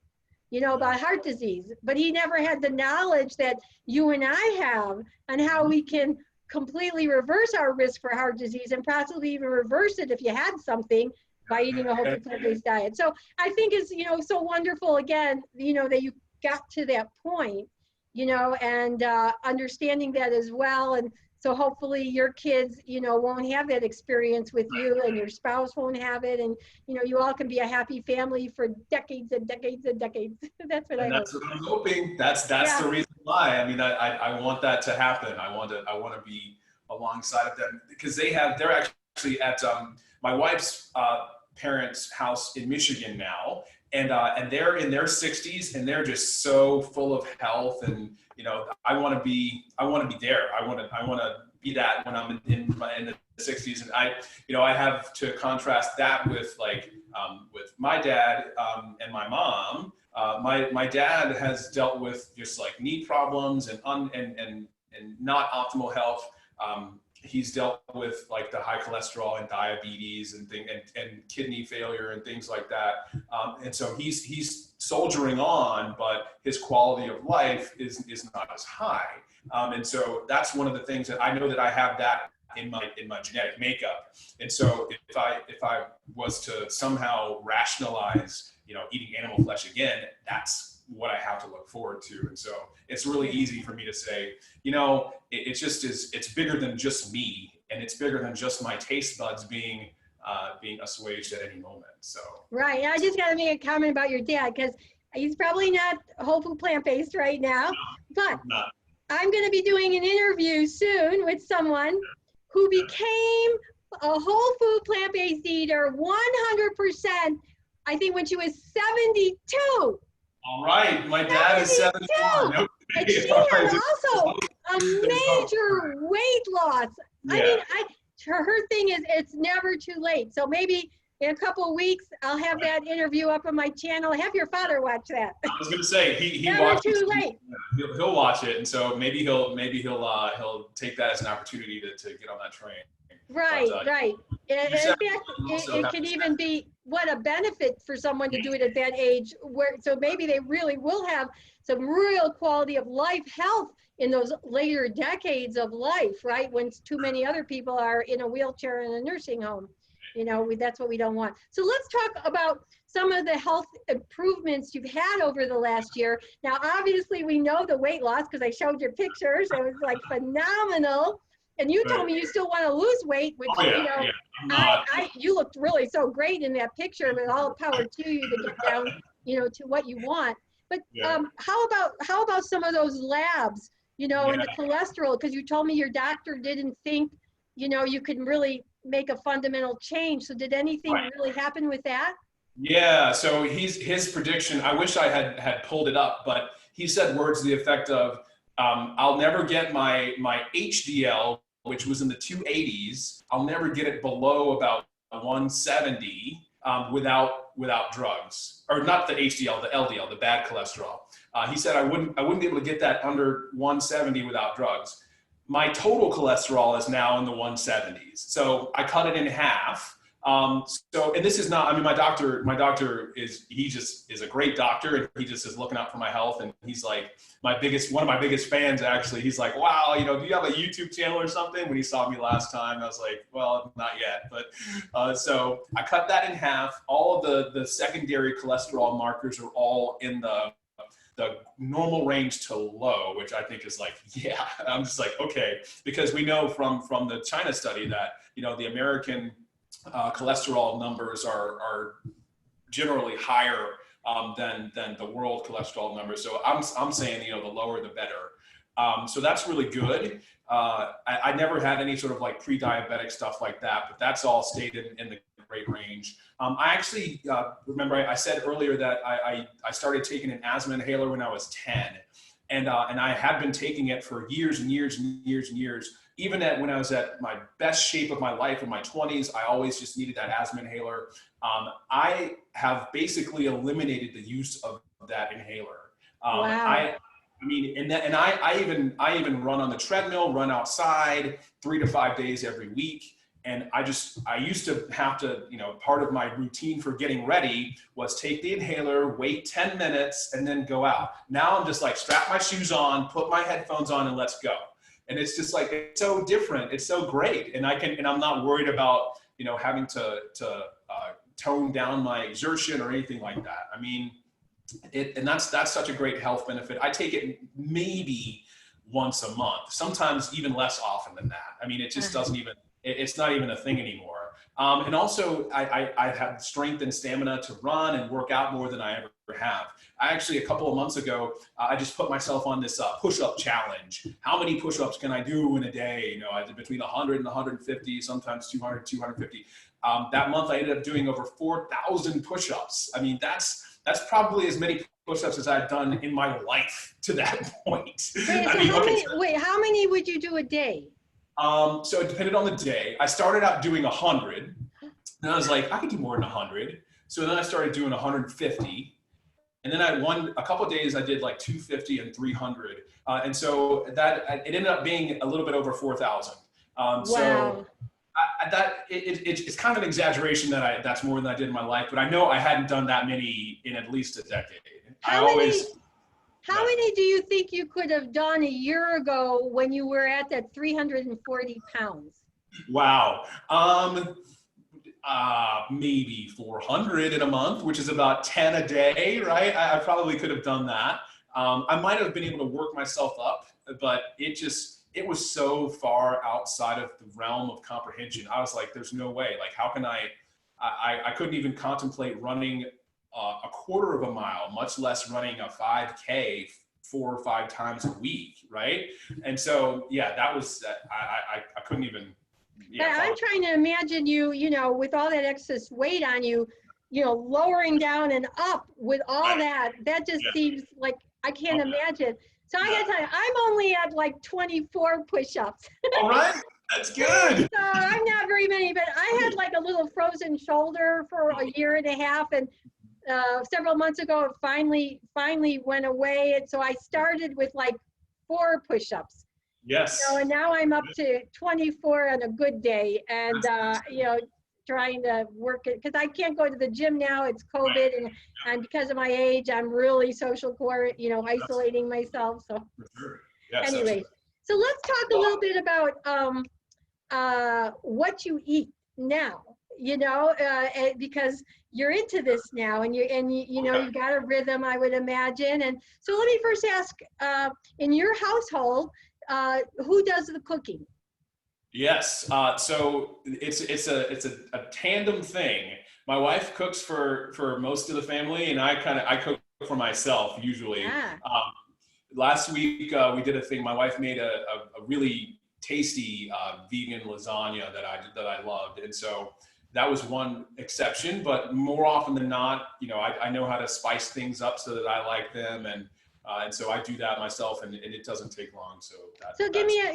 A: about heart disease. But he never had the knowledge that you and I have on how we can completely reverse our risk for heart disease and possibly even reverse it if you had something by eating a whole food plant-based diet. So I think it's, so wonderful, again, that you got to that point, and understanding that as well. And so hopefully your kids, won't have that experience with you, and your spouse won't have it. And, you all can be a happy family for decades and decades and decades. That's what
B: That's what I'm hoping. That's the reason why. I mean, I want that to happen. I want to be alongside of them, because they're actually at my wife's parents' house in Michigan now. And they're in their 60s, and they're just so full of health. And I want to be there. I want to be that when I'm in the 60s. And I have to contrast that with with my dad and my mom. My dad has dealt with just like knee problems and not optimal health. He's dealt with like the high cholesterol and diabetes and kidney failure and things like that. And so he's soldiering on, but his quality of life is not as high. And so that's one of the things that I know that I have that in my genetic makeup. And so if I was to somehow rationalize, eating animal flesh again, that's what I have to look forward to. And so it's really easy for me to say, it's bigger than just me, and it's bigger than just my taste buds being assuaged at any moment. So
A: right. I just got to make a comment about your dad, because he's probably not whole food plant-based right now, but I'm going to be doing an interview soon with someone who became a whole food plant-based eater 100%, I think, when she was 72.
B: All right, my dad is 71. Okay.
A: And she had also a major weight loss.
B: Yeah.
A: I mean, her thing is it's never too late. So maybe in a couple of weeks, I'll have that interview up on my channel. Have your father watch that.
B: I was going to say he
A: never
B: watches.
A: Too late.
B: He'll watch it, and so maybe he'll take that as an opportunity to get on that train.
A: Right, right. In fact, it can even be what a benefit for someone to do it at that age, so maybe they really will have some real quality of life, health in those later decades of life, right? When too many other people are in a wheelchair in a nursing home. That's what we don't want. So let's talk about some of the health improvements you've had over the last year. Now, obviously, we know the weight loss because I showed your pictures. It was like phenomenal. And you told me you still want to lose weight, which, you looked really so great in that picture, with all the power to you to get down, to what you want. But how about some of those labs, and the cholesterol? Because you told me your doctor didn't think, you could really make a fundamental change. So did anything really happen with that?
B: Yeah. So his prediction, I wish I had pulled it up, but he said words to the effect of, I'll never get my HDL, which was in the 280s. I'll never get it below about 170 without drugs, or not the HDL, the LDL, the bad cholesterol. He said I wouldn't be able to get that under 170 without drugs. My total cholesterol is now in the 170s, so I cut it in half. And this is not, my doctor is a great doctor, and he just is looking out for my health. And he's like one of my biggest fans, actually. He's like, wow, do you have a YouTube channel or something? When he saw me last time, I was like, well, not yet. But, so I cut that in half. All of the secondary cholesterol markers are all in the normal range to low, which I think is like, yeah, I'm just like, okay, because we know from the China study that, the American cholesterol numbers are generally higher than the world cholesterol numbers. So I'm saying, the lower the better. So that's really good. I never had any sort of like pre-diabetic stuff like that, but that's all stayed in the great range. I actually remember I said earlier that I started taking an asthma inhaler when I was 10, and I had been taking it for years and years and years and years. Even when I was at my best shape of my life in my 20s, I always just needed that asthma inhaler. I have basically eliminated the use of that inhaler.
A: Wow.
B: I mean, and I even run on the treadmill, run outside 3 to 5 days every week. And I used to have to, part of my routine for getting ready was take the inhaler, wait 10 minutes, and then go out. Now I'm just like, strap my shoes on, put my headphones on, and let's go. And it's just like, it's so different. It's so great. And I'm not worried about, having to tone down my exertion or anything like that. I mean, and that's such a great health benefit. I take it maybe once a month, sometimes even less often than that. I mean, it just doesn't even, it's not even a thing anymore. And also I have strength and stamina to run and work out more than I ever have. I actually, a couple of months ago, I just put myself on this push-up challenge. How many push-ups can I do in a day? I did between 100 and 150, sometimes 200, 250. That month I ended up doing over 4,000 push-ups. I mean, that's probably as many push-ups as I've done in my life to that point.
A: How many would you do a day?
B: So it depended on the day. I started out doing 100, and I was like, I could do more than 100. So then I started doing 150. And then a couple of days I did like 250 and 300. And so it ended up being a little bit over 4,000.
A: Wow.
B: So it's kind of an exaggeration that's more than I did in my life, but I know I hadn't done that many in at least a decade.
A: How many do you think you could have done a year ago when you were at that 340 pounds?
B: Wow. Maybe 400 in a month, which is about 10 a day, right? I probably could have done that. I might have been able to work myself up, but it was so far outside of the realm of comprehension. I was like, there's no way. Like, how can I couldn't even contemplate running a quarter of a mile, much less running a 5K 4 or 5 times a week, right? And so, yeah, that was, I couldn't even. Yeah,
A: I'm trying to imagine you, with all that excess weight on you, lowering down and up with all that just seems like, I can't imagine. So I gotta tell you, I'm only at like 24 push-ups.
B: All right, that's good.
A: So I'm not very many, but I had like a little frozen shoulder for a year and a half, and several months ago it finally went away, and so I started with like 4 push-ups.
B: Yes.
A: And now I'm up to 24 on a good day, and trying to work it because I can't go to the gym now. It's COVID, and because of my age, I'm really social isolating myself. So
B: Yes,
A: anyway, so let's talk a little bit about what you eat now. Because you're into this now, and you've got a rhythm, I would imagine. And so let me first ask, in your household, who does the cooking?
B: Yes. So it's a tandem thing. My wife cooks for most of the family, and I cook for myself usually.
A: Yeah.
B: Last week we did a thing. My wife made a really tasty vegan lasagna that I loved, and so that was one exception. But more often than not, I know how to spice things up so that I like them, and so I do that myself, and it doesn't take long. So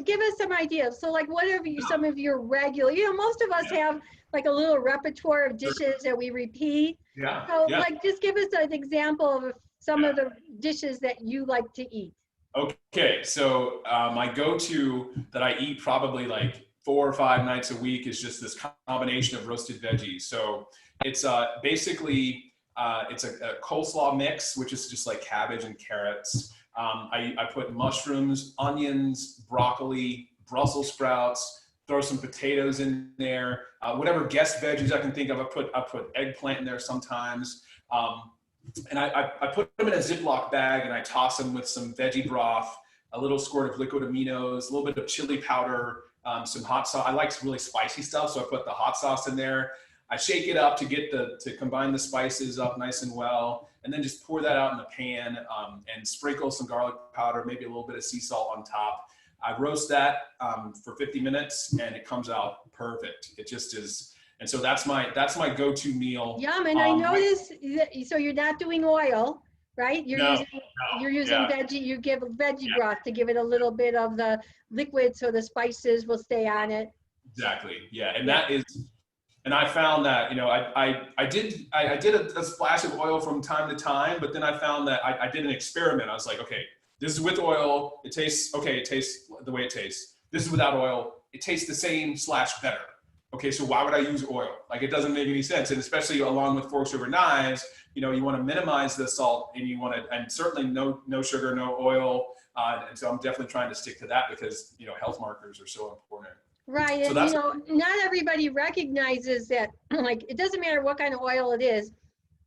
A: give us some ideas. So like, what are some of your regular? Most of us have like a little repertoire of dishes that we repeat.
B: Yeah.
A: So like, just give us an example of some of the dishes that you like to eat.
B: Okay, so my go-to that I eat probably like 4 or 5 nights a week is just this combination of roasted veggies. So it's basically. It's a coleslaw mix, which is just like cabbage and carrots. I put mushrooms, onions, broccoli, Brussels sprouts, throw some potatoes in there, whatever guest veggies I can think of. I put eggplant in there sometimes. And I put them in a Ziploc bag, and I toss them with some veggie broth, a little squirt of liquid aminos, a little bit of chili powder, some hot sauce. I like some really spicy stuff, so I put the hot sauce in there. I shake it up to combine the spices up nice and well, and then just pour that out in the pan and sprinkle some garlic powder, maybe a little bit of sea salt on top. I roast that for 50 minutes, and it comes out perfect. It just is. And so that's my go-to meal.
A: Yum, and I noticed so you're not doing oil, right? You're using veggie. You give veggie broth to give it a little bit of the liquid, so the spices will stay on it.
B: Exactly. Yeah, and that is. And I found that, you know, I did a splash of oil from time to time, but then I found that I did an experiment. I was like, okay, this is with oil. It tastes okay. It tastes the way it tastes. This is without oil. It tastes the same / better. Okay, so why would I use oil? Like, it doesn't make any sense. And especially along with forks over knives, you know, you want to minimize the salt, and you want to, and certainly no sugar, no oil. And so I'm definitely trying to stick to that because, you know, health markers are so important.
A: Right, so and you know, not everybody recognizes that, like, it doesn't matter what kind of oil it is,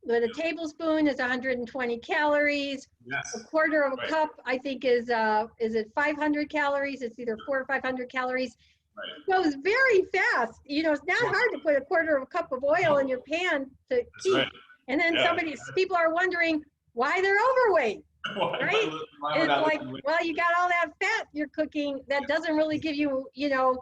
A: but a tablespoon is 120 calories.
B: Yes.
A: A quarter of a cup, I think, is it 500 calories? It's either 400 or 500 calories. Right. It goes very fast. You know, it's not hard to put a quarter of a cup of oil in your pan to keep. Right. And then people are wondering why they're overweight. Right? It's like, well, you got all that fat you're cooking that doesn't really give you, you know,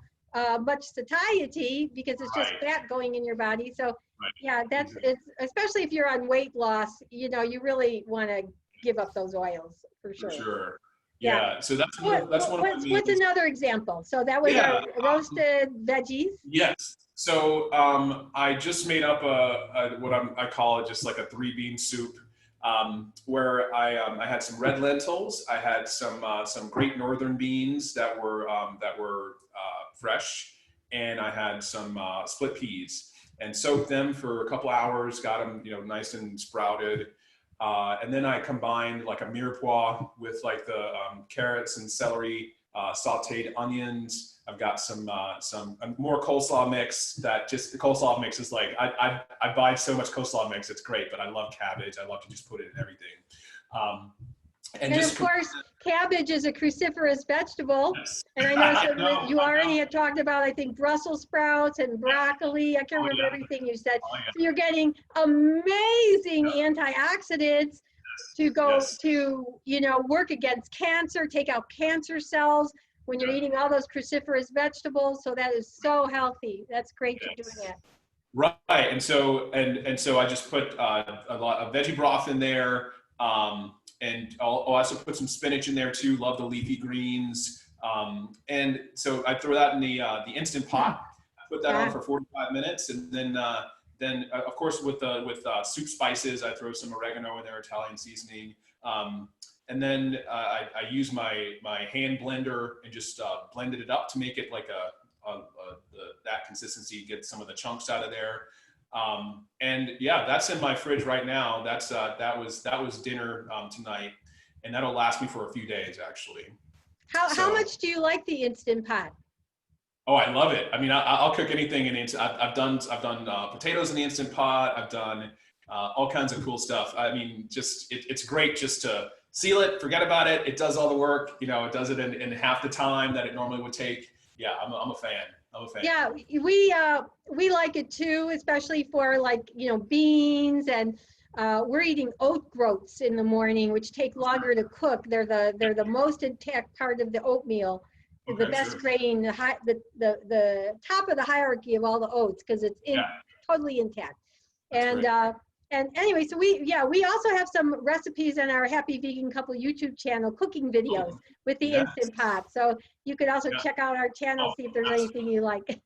A: much satiety because it's just fat going in your body. So yeah, it's especially if you're on weight loss, you know, you really want to give up those oils for sure.
B: For sure. Yeah. So that's one of the
A: what's another example? So that was our roasted veggies.
B: Yes. So I just made up I call it just like a 3-bean soup, where I had some red lentils, I had some Great Northern beans that were fresh, and I had some split peas, and soaked them for a couple hours, got them, you know, nice and sprouted. And then I combined like a mirepoix with like the carrots and celery, sauteed onions. I've got some more coleslaw mix. That just the coleslaw mix is like, I buy so much coleslaw mix, it's great, but I love cabbage. I love to just put it in everything.
A: And of course, cabbage is a cruciferous vegetable. Yes. And I know you already had talked about, I think, Brussels sprouts and broccoli. I can't remember everything you said. So you're getting amazing antioxidants to go to, you know, work against cancer, take out cancer cells when you're eating all those cruciferous vegetables. So that is so healthy. That's great you're doing that.
B: Right. And so I just put a lot of veggie broth in there. And I'll also put some spinach in there too. Love the leafy greens. And so I throw that in the Instant Pot. I put that on for 45 minutes, and then of course with soup spices, I throw some oregano in there, Italian seasoning. And then I use my hand blender and just blended it up to make it like that consistency, get some of the chunks out of there. And yeah, that's in my fridge right now. That was dinner tonight, and that'll last me for a few days actually.
A: How much do you like the Instant Pot?
B: Oh, I love it. I mean, I'll cook anything in it. I've done potatoes in the Instant Pot. I've done all kinds of cool stuff. I mean, just it's great just to seal it, forget about it. It does all the work. You know, it does it in half the time that it normally would take. Yeah, I'm a fan.
A: Yeah, we like it too, especially for, like, you know, beans, and we're eating oat groats in the morning, which take longer to cook. They're the most intact part of the oatmeal, the best grain, the top of the hierarchy of all the oats, because it's totally intact. And anyway, so we also have some recipes on our Happy Vegan Couple YouTube channel, cooking videos with the Instant Pot. So you could also check out our channel, see if there's anything you like.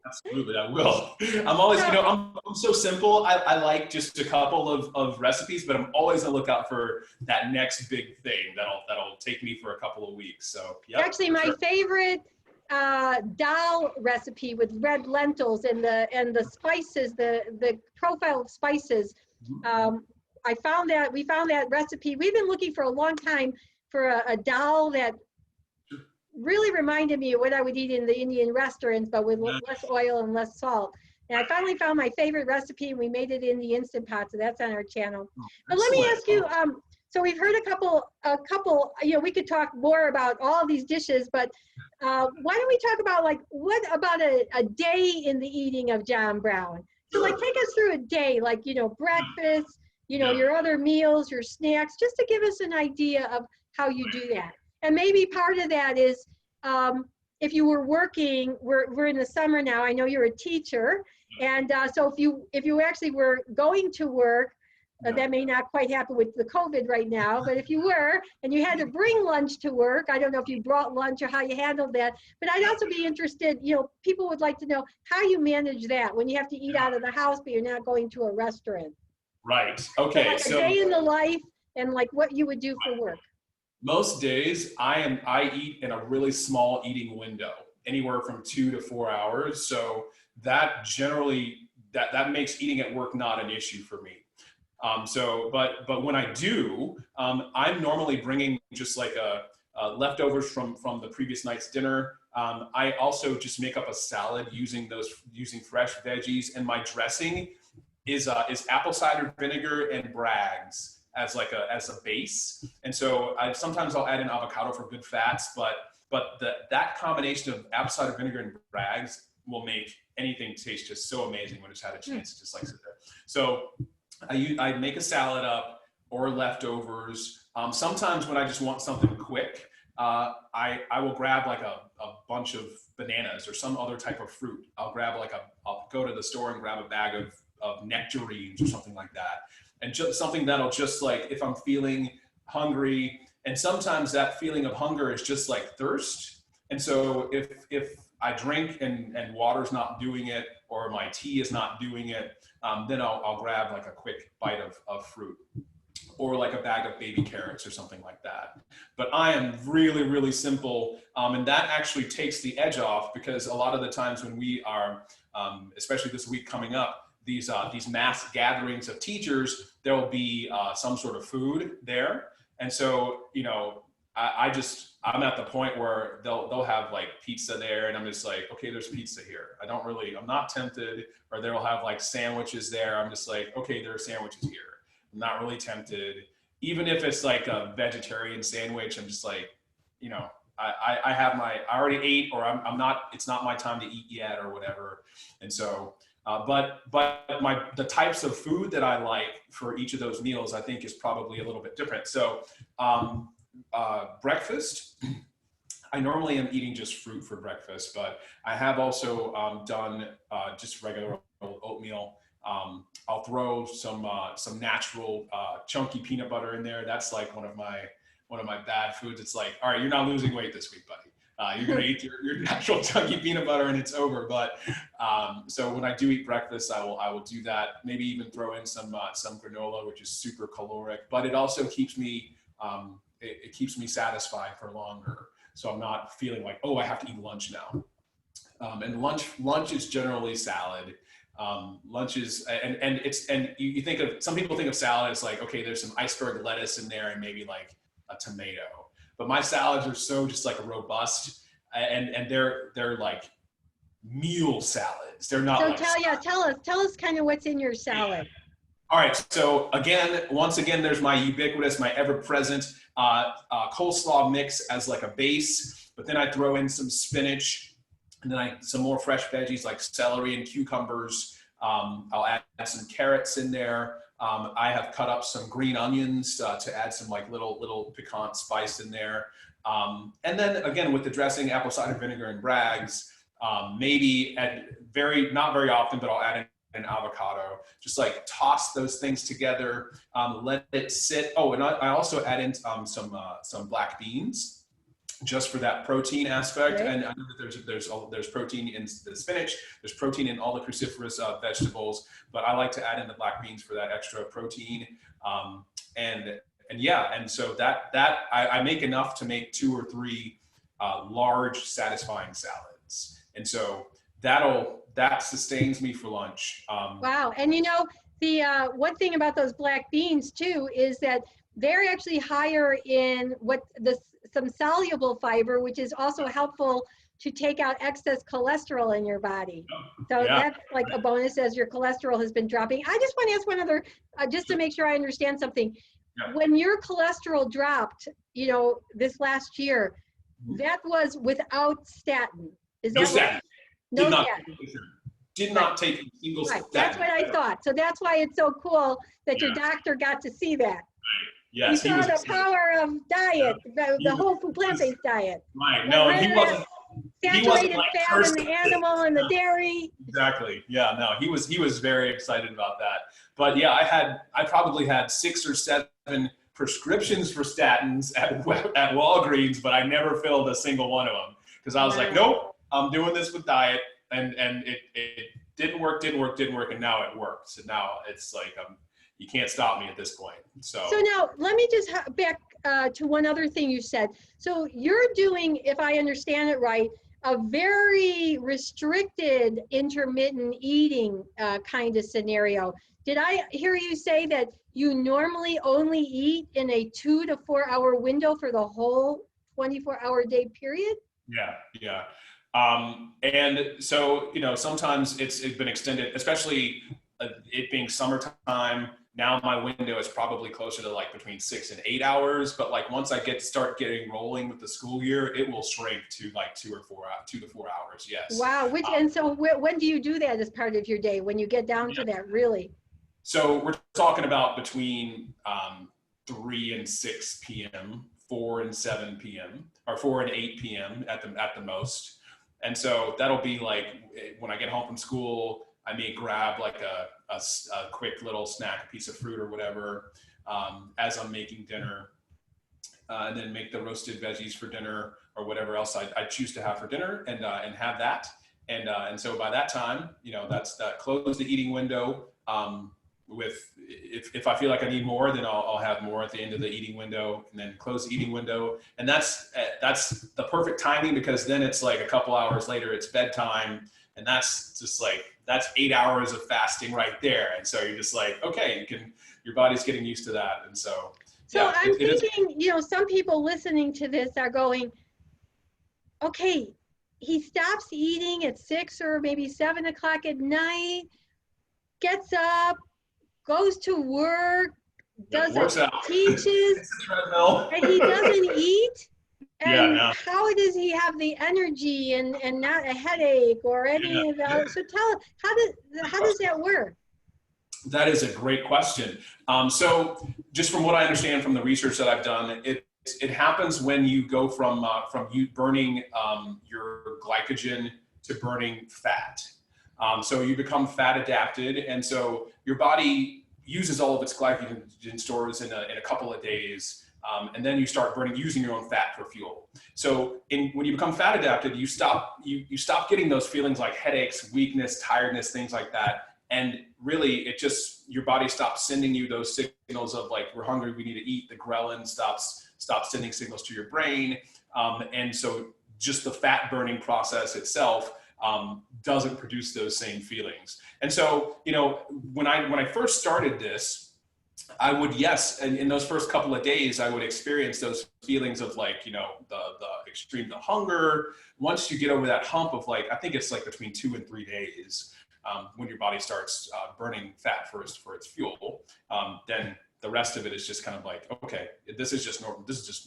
B: Absolutely, I will. I'm always, you know, I'm so simple. I like just a couple of recipes, but I'm always on the lookout for that next big thing that'll take me for a couple of weeks. So
A: actually, my favorite dal recipe with red lentils and the spices, the profile of spices. We found that recipe. We've been looking for a long time for a dal that really reminded me of what I would eat in the Indian restaurants, but with less oil and less salt. And I finally found my favorite recipe, and we made it in the Instant Pot, so that's on our channel. But let me ask you, So we've heard a couple, we could talk more about all these dishes, but why don't we talk about like, what about a day in the eating of John Brown? So like take us through a day, like, breakfast, your other meals, your snacks, just to give us an idea of how you do that. And maybe part of that is, if you were working, we're in the summer now, I know you're a teacher. And so if you actually were going to work, that may not quite happen with the COVID right now, but if you were, and you had to bring lunch to work, I don't know if you brought lunch or how you handled that, but I'd also be interested, people would like to know how you manage that when you have to eat out of the house, but you're not going to a restaurant.
B: Right. Okay.
A: So like a day in the life and like what you would do for work.
B: Most days I eat in a really small eating window, anywhere from 2 to 4 hours. So that generally, that makes eating at work not an issue for me. But when I do, I'm normally bringing just like leftovers from the previous night's dinner. I also just make up a salad using fresh veggies, and my dressing is apple cider vinegar and Bragg's as a base. And so sometimes I'll add in avocado for good fats, but that combination of apple cider vinegar and Bragg's will make anything taste just so amazing when it's had a chance to just like sit there. So I make a salad up or leftovers. Sometimes when I just want something quick, I will grab like a bunch of bananas or some other type of fruit. I'll go to the store and grab a bag of nectarines or something like that. And just something that'll just like, if I'm feeling hungry, and sometimes that feeling of hunger is just like thirst. And so if I drink and water's not doing it, or my tea is not doing it, then I'll grab like a quick bite of fruit, or like a bag of baby carrots or something like that. But I am really, really simple. And that actually takes the edge off, because a lot of the times when we are, especially this week coming up, these mass gatherings of teachers, there will be some sort of food there. And so, I'm at the point where they'll have like pizza there, and I'm just like, okay, there's pizza here. I'm not tempted. Or they'll have like sandwiches there. I'm just like, okay, there are sandwiches here. I'm not really tempted. Even if it's like a vegetarian sandwich, I'm just like, I already ate, or I'm not, it's not my time to eat yet or whatever. And so, but the types of food that I like for each of those meals, I think is probably a little bit different. So, breakfast, I normally am eating just fruit for breakfast, but I have also done just regular oatmeal. I'll throw some natural chunky peanut butter in there. That's like one of my bad foods. It's like, all right, you're not losing weight this week, buddy. You're gonna eat your natural chunky peanut butter and it's over. But so when I do eat breakfast, I will do that. Maybe even throw in some granola, which is super caloric. But it also keeps me it keeps me satisfied for longer. So I'm not feeling like, oh, I have to eat lunch now. And lunch is generally salad. Lunch is, and you think of, some people think of salad as like, okay, there's some iceberg lettuce in there and maybe like a tomato. But my salads are so just like robust, and they're like meal salads. They're not.
A: So tell us kind of what's in your salad.
B: All right. So once again, there's my ubiquitous, my ever-present coleslaw mix as like a base. But then I throw in some spinach, and then some more fresh veggies like celery and cucumbers. I'll add some carrots in there. I have cut up some green onions to add some like little piquant spice in there. And then again, with the dressing, apple cider vinegar and Bragg's, maybe not very often, but I'll add in an avocado, just like toss those things together, let it sit. Oh, and I also add in some black beans, just for that protein aspect. Okay. And I know that there's protein in the spinach, there's protein in all the cruciferous vegetables, but I like to add in the black beans for that extra protein. And so that I make enough to make 2 or 3 large satisfying salads. And so that sustains me for lunch.
A: Wow. And the one thing about those black beans too is that they're actually higher in some soluble fiber, which is also helpful to take out excess cholesterol in your body. So that's like a bonus as your cholesterol has been dropping. I just want to ask one other, just to make sure I understand something.
B: Yeah.
A: when your cholesterol dropped, you know, this last year, that was without statin. Is
B: No
A: that what?
B: statin.
A: No
B: Did not
A: statin.
B: did not take a single
A: Right.
B: statin.
A: That's what I thought. So that's why it's so cool that your
B: Yeah.
A: doctor got to see that.
B: Yes,
A: he
B: he
A: saw
B: was
A: the
B: excited.
A: power of diet, the
B: He was-
A: whole food plant-based diet.
B: Right.
A: Get
B: No,
A: rid
B: and
A: of that
B: he wasn't
A: saturated
B: like
A: fat in
B: cursing
A: the
B: it.
A: animal and the dairy.
B: Exactly. Yeah, no, he was very excited about that. But yeah, I probably had 6 or 7 prescriptions for statins at Walgreens, but I never filled a single one of them because I was like, nope, I'm doing this with diet, and it didn't work, and now it works, and now it's like you can't stop me at this point. So
A: now let me just back to one other thing you said. So you're doing, if I understand it right, a very restricted intermittent eating kind of scenario. Did I hear you say that you normally only eat in a 2 to 4 hour window for the whole 24-hour day period?
B: yeah. And so, you know, sometimes it's been extended, especially it being summertime. Now my window is probably closer to like between 6 and 8 hours. But like once I start getting rolling with the school year, it will shrink to like 2 to 4 hours. Yes.
A: Wow. And so when do you do that as part of your day? When you get down to that, really?
B: So we're talking about between 3 and 6 p.m., 4 and 7 p.m., or 4 and 8 p.m. at the most. And so that'll be like when I get home from school, I may grab like a quick little snack, a piece of fruit or whatever, as I'm making dinner, and then make the roasted veggies for dinner or whatever else I choose to have for dinner, and have that. And so by that time, you know, that's that close the eating window. If I feel like I need more, then I'll have more at the end of the eating window, and then close the eating window. And that's the perfect timing, because then it's like a couple hours later, it's bedtime, and that's just like, that's 8 hours of fasting right there. And so you're just like, okay, your body's getting used to that. And so yeah,
A: I'm thinking, you know, some people listening to this are going, okay, he stops eating at 6 or maybe 7 o'clock at night, gets up, goes to work, teaches, and he doesn't eat. And how does he have the energy and not a headache or any of that? So how does that work?
B: That is a great question. So just from what I understand from the research that I've done, it happens when you go from you burning your glycogen to burning fat. So you become fat adapted, and so your body uses all of its glycogen stores in a couple of days, and then you start using your own fat for fuel. So when you become fat adapted, you stop getting those feelings like headaches, weakness, tiredness, things like that. And really, your body stops sending you those signals of like, we're hungry, we need to eat. The ghrelin stops sending signals to your brain. And so just the fat burning process itself doesn't produce those same feelings. And so, you know, when I first started this, I would, in those first couple of days, I would experience those feelings of like, you know, the extreme, the hunger. Once you get over that hump of like, I think it's like between 2 and 3 days, when your body starts burning fat for its fuel, then the rest of it is just kind of like, okay, this is just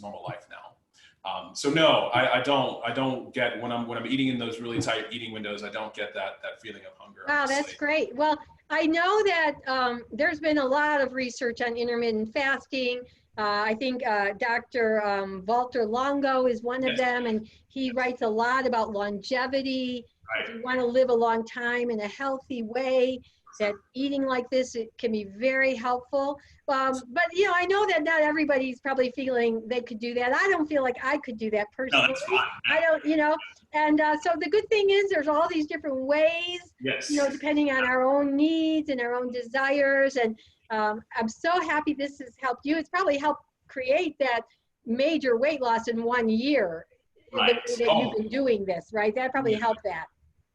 B: normal life now. So no, I don't get when I'm eating in those really tight eating windows, I don't get that feeling of hunger.
A: Wow, that's great. Well, I know that there's been a lot of research on intermittent fasting. I think Dr. Walter Longo is one of them, and he writes a lot about longevity. If you want to live a long time in a healthy way, that eating like this, it can be very helpful. But, you know, I know that not everybody's probably feeling they could do that. I don't feel like I could do that personally.
B: No, that's fine.
A: I don't, you know, and so the good thing is there's all these different ways, you know, depending on our own needs and our own desires. And I'm so happy this has helped you. It's probably helped create that major weight loss in 1 year that you've been doing this, right? That probably helped that.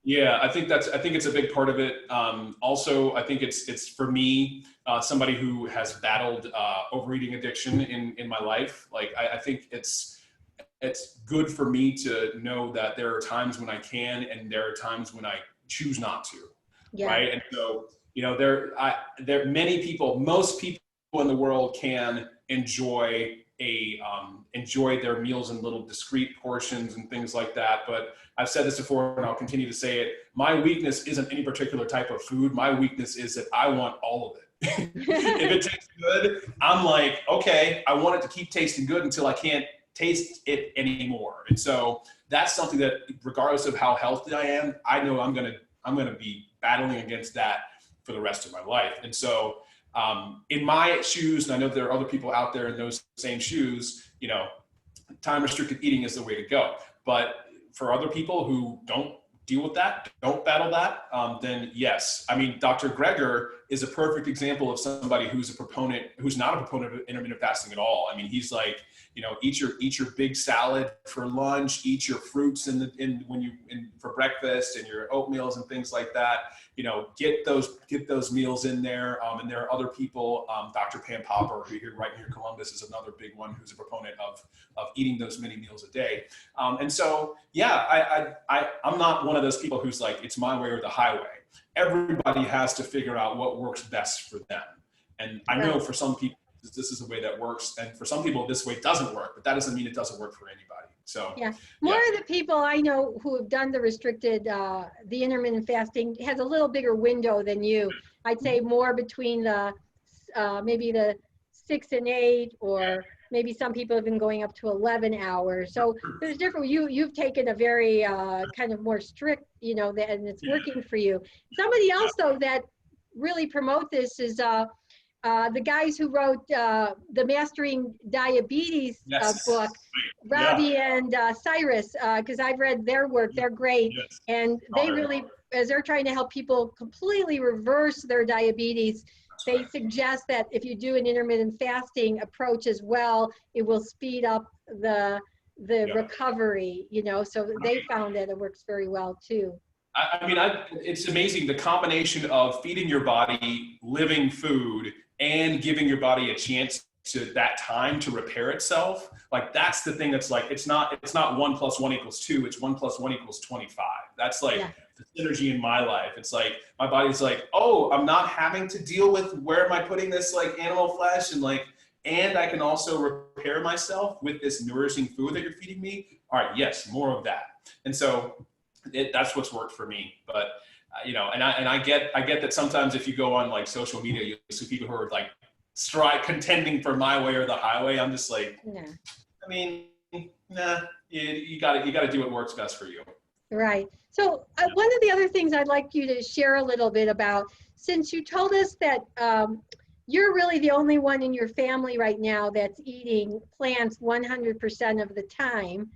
B: Yeah, I think it's a big part of it. Also, I think it's for me, somebody who has battled overeating addiction in my life. Like I think it's good for me to know that there are times when I can, and there are times when I choose not to. Yeah. Right. And so, you know, there many people, most people in the world can enjoy their meals in little discrete portions and things like that. But I've said this before and I'll continue to say it. My weakness isn't any particular type of food. My weakness is that I want all of it. If it tastes good, I'm like, okay, I want it to keep tasting good until I can't taste it anymore. And so that's something that, regardless of how healthy I am, I know I'm gonna be battling against that for the rest of my life. And so in my shoes, and I know there are other people out there in those same shoes, you know, time restricted eating is the way to go. But for other people who don't deal with that, don't battle that, then yes. I mean, Dr. Greger is a perfect example of somebody who's not a proponent of intermittent fasting at all. I mean, he's like, you know, eat your big salad for lunch, eat your fruits for breakfast, and your oatmeals and things like that. You know, get those meals in there. And there are other people, Dr. Pam Popper, who here right near Columbus is another big one who's a proponent of eating those many meals a day. And so, yeah, I'm not one of those people who's like, it's my way or the highway. Everybody has to figure out what works best for them. And I know for some people, this is the way that works. And for some people, this way doesn't work, but that doesn't mean it doesn't work for anybody. So
A: more of the people I know who have done the restricted, the intermittent fasting has a little bigger window than you. I'd say more between the, maybe the 6 and 8, or maybe some people have been going up to 11 hours. So there's different, you've taken a very kind of more strict, you know, and it's working for you. Somebody else though that really promote this is the guys who wrote the Mastering Diabetes book, Robbie and Cyrus, because I've read their work. They're great. And they really, as they're trying to help people completely reverse their diabetes, they suggest that if you do an intermittent fasting approach as well, it will speed up the recovery, you know, so they found that it works very well too.
B: I mean, it's amazing, the combination of feeding your body living food and giving your body a chance to that time to repair itself. Like, that's the thing that's like, it's not 1 + 1 = 2, it's 1 + 1 = 25. That's like the synergy in my life. It's like, my body's like, oh, I'm not having to deal with where am I putting this like animal flesh, and I can also repair myself with this nourishing food that you're feeding me. All right, yes, more of that. And so that's what's worked for me. But you know, and I get that sometimes if you go on like social media, you see people who are like contending for my way or the highway. I'm just like, I mean, nah, you gotta do what works best for you.
A: Right. So one of the other things I'd like you to share a little bit about, since you told us that you're really the only one in your family right now that's eating plants 100% of the time.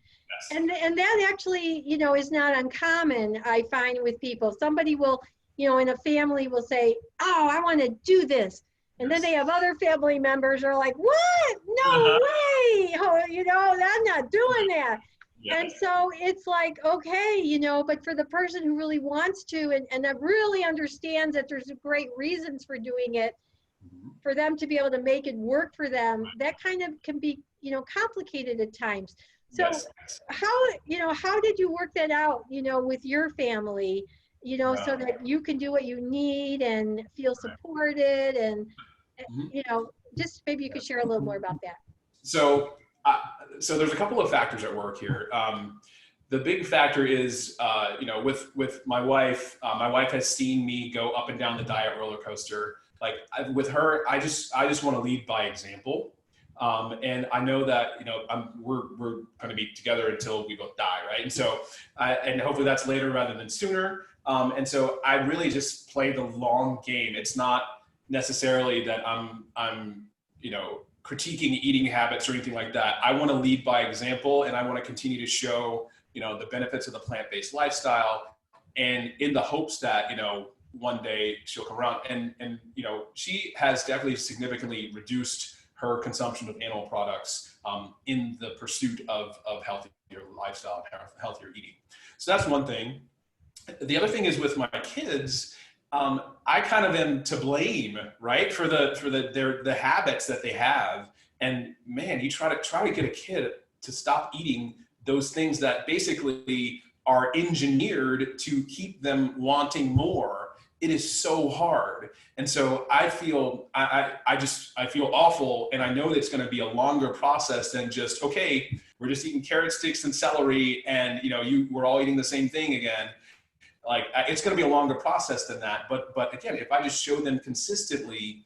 A: And that actually, you know, is not uncommon, I find, with people. Somebody will, you know, in a family will say, oh, I want to do this. And then they have other family members who are like, what? No way. Oh, you know, I'm not doing that. And so it's like, okay, you know, but for the person who really wants to and that really understands that there's great reasons for doing it, for them to be able to make it work for them, that kind of can be, you know, complicated at times. So how did you work that out, you know, with your family, you know, so that you can do what you need and feel supported, and, you know, just maybe you could share a little more about that.
B: So there's a couple of factors at work here. The big factor is, you know, with my wife has seen me go up and down the diet roller coaster. Like with her, I just want to lead by example. And I know that, you know, we're going to be together until we both die, right? And so, and hopefully that's later rather than sooner. And so I really just play the long game. It's not necessarily that I'm, you know, critiquing eating habits or anything like that. I want to lead by example, and I want to continue to show, you know, the benefits of the plant-based lifestyle, and in the hopes that, you know, one day she'll come around. And you know, she has definitely significantly reduced her consumption of animal products in the pursuit of healthier lifestyle and healthier eating. So that's one thing. The other thing is with my kids, I kind of am to blame, right, for the habits that they have. And man, you try to get a kid to stop eating those things that basically are engineered to keep them wanting more. it is so hard. And so I feel, I feel awful. And I know that it's going to be a longer process than just, okay, we're just eating carrot sticks and celery and, we're all eating the same thing again. Like, it's going to be a longer process than that. But again, if I just show them consistently,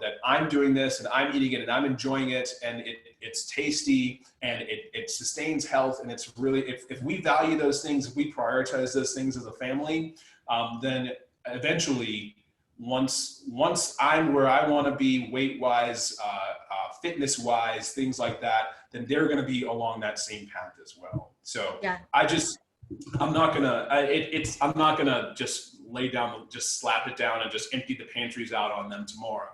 B: that I'm doing this and I'm eating it and I'm enjoying it and it's tasty and it sustains health. And it's really, if we value those things, if we prioritize those things as a family, then eventually, once I'm where I want to be weight-wise, fitness-wise, things like that, then they're going to be along that same path as well. So yeah. I'm not gonna just lay down, just slap it down and just empty the pantries out on them tomorrow,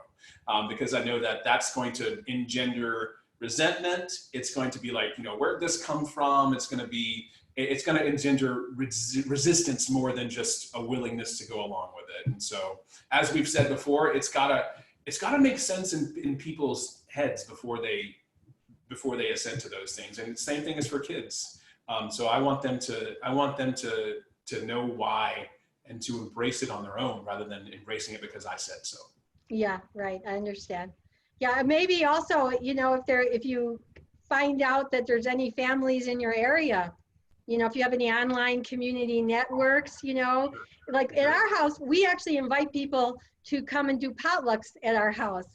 B: because I know that that's going to engender resentment. It's going to be like, where'd this come from? It's going to engender resistance more than just a willingness to go along with it. And so, as we've said before, it's gotta make sense in people's heads before they assent to those things. And the same thing is for kids. So I want them to know why and to embrace it on their own rather than embracing it because I said so.
A: Yeah, right. I understand. Yeah, maybe also, if you find out that there's any families in your area, if you have any online community networks, like at our house, we actually invite people to come and do potlucks at our house,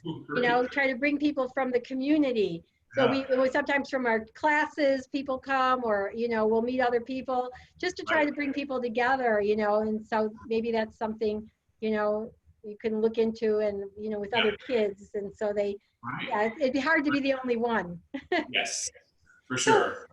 A: try to bring people from the community. So we sometimes from our classes, people come, or, we'll meet other people just to try to bring people together, and so maybe that's something, you can look into and, with other kids. And so yeah, it'd be hard to be the only one.
B: Yes, for sure.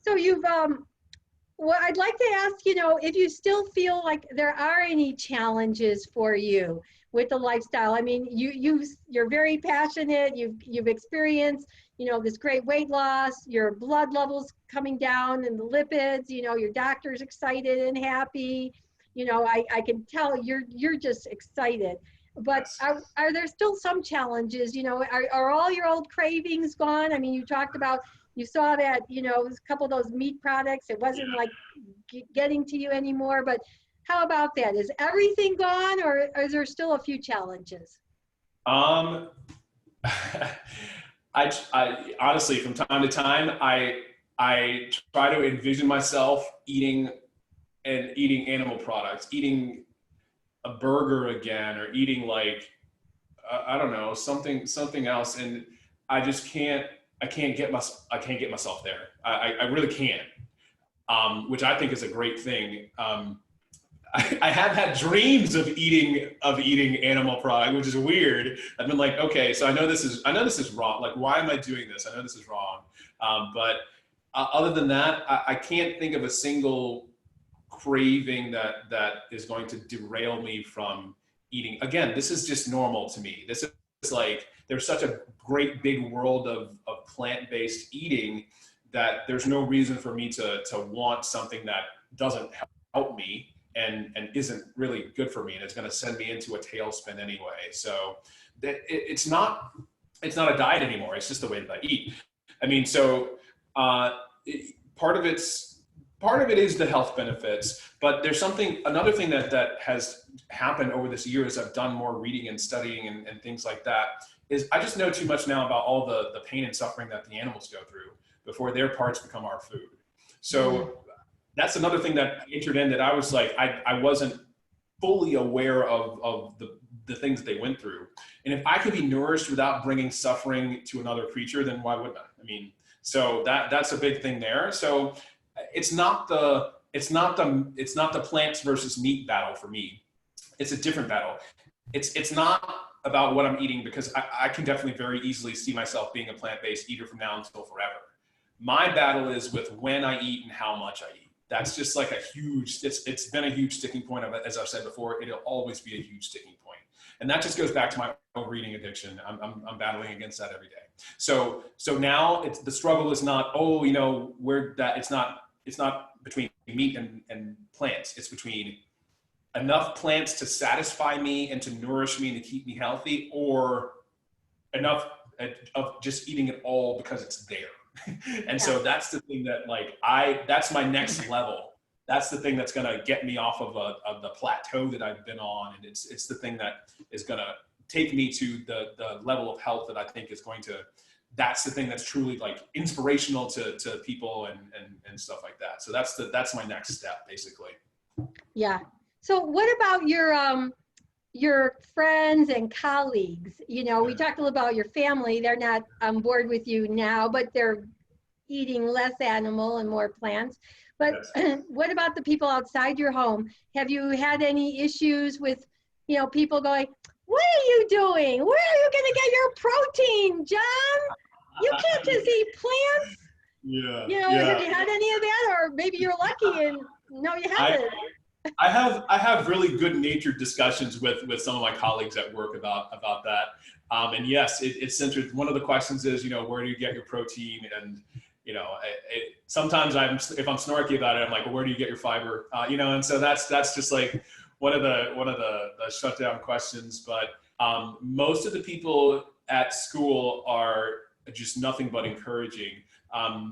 A: So you've, well, I'd like to ask, if you still feel like there are any challenges for you with the lifestyle. I mean, you're very passionate. You've experienced, this great weight loss, your blood levels coming down and the lipids, your doctor's excited and happy. I can tell you're just excited. But are there still some challenges? Are all your old cravings gone? I mean, you talked about, you saw that, a couple of those meat products, it wasn't like getting to you anymore, but how about that? Is everything gone, or is there still a few challenges?
B: I honestly, from time to time, I try to envision myself eating animal products, eating a burger again, or eating like, I don't know, something else. And I just can't get myself there. I really can't, which I think is a great thing. I have had dreams of eating animal product, which is weird. I've been like, okay, so I know this is wrong. Like, why am I doing this? I know this is wrong. But other than that, I can't think of a single craving that is going to derail me from eating. Again, this is just normal to me. This is like, there's such a great big world of plant-based eating that there's no reason for me to want something that doesn't help me and isn't really good for me, and it's going to send me into a tailspin anyway. So it's not a diet anymore. It's just the way that I eat. I mean, so part of it is the health benefits, but there's another thing that has happened over this year as I've done more reading and studying and things like that, is I just know too much now about all the pain and suffering that the animals go through before their parts become our food. So that's another thing that entered in, that I was like, I wasn't fully aware of the things that they went through. And if I could be nourished without bringing suffering to another creature, then why wouldn't I? I mean, so that's a big thing there. So it's not the plants versus meat battle for me. It's a different battle. It's not about what I'm eating, because I can definitely very easily see myself being a plant-based eater from now until forever. My battle is with when I eat and how much I eat. That's just like it's been a huge sticking point. As I've said before, it'll always be a huge sticking point. And that just goes back to my overeating addiction. I'm battling against that every day. So now the struggle is not, it's not between meat and plants. It's between enough plants to satisfy me and to nourish me and to keep me healthy, or enough of just eating it all because it's there. And so that's the thing that that's my next level. that's the thing that's going to get me off of the plateau that I've been on. And it's the thing that is going to take me to the level of health that I think is going to, that's the thing that's truly like inspirational to people and stuff like that. So that's my next step, basically.
A: Yeah. So what about your friends and colleagues? You know, we talked a little about your family. They're not on board with you now, but they're eating less animal and more plants. But
B: Yes.
A: what about the people outside your home? Have you had any issues with, you know, people going, what are you doing? Where are you going to get your protein, John? You can't just eat plants.
B: Yeah.
A: You know, have you had any of that? Or maybe you're lucky and no, you haven't.
B: I have really good natured discussions with some of my colleagues at work about that. And yes, it's centered. One of the questions is, you know, where do you get your protein? And, you know, sometimes if I'm snarky about it, I'm like, well, where do you get your fiber? You know, and so that's just like one of the shutdown questions. But most of the people at school are just nothing but encouraging.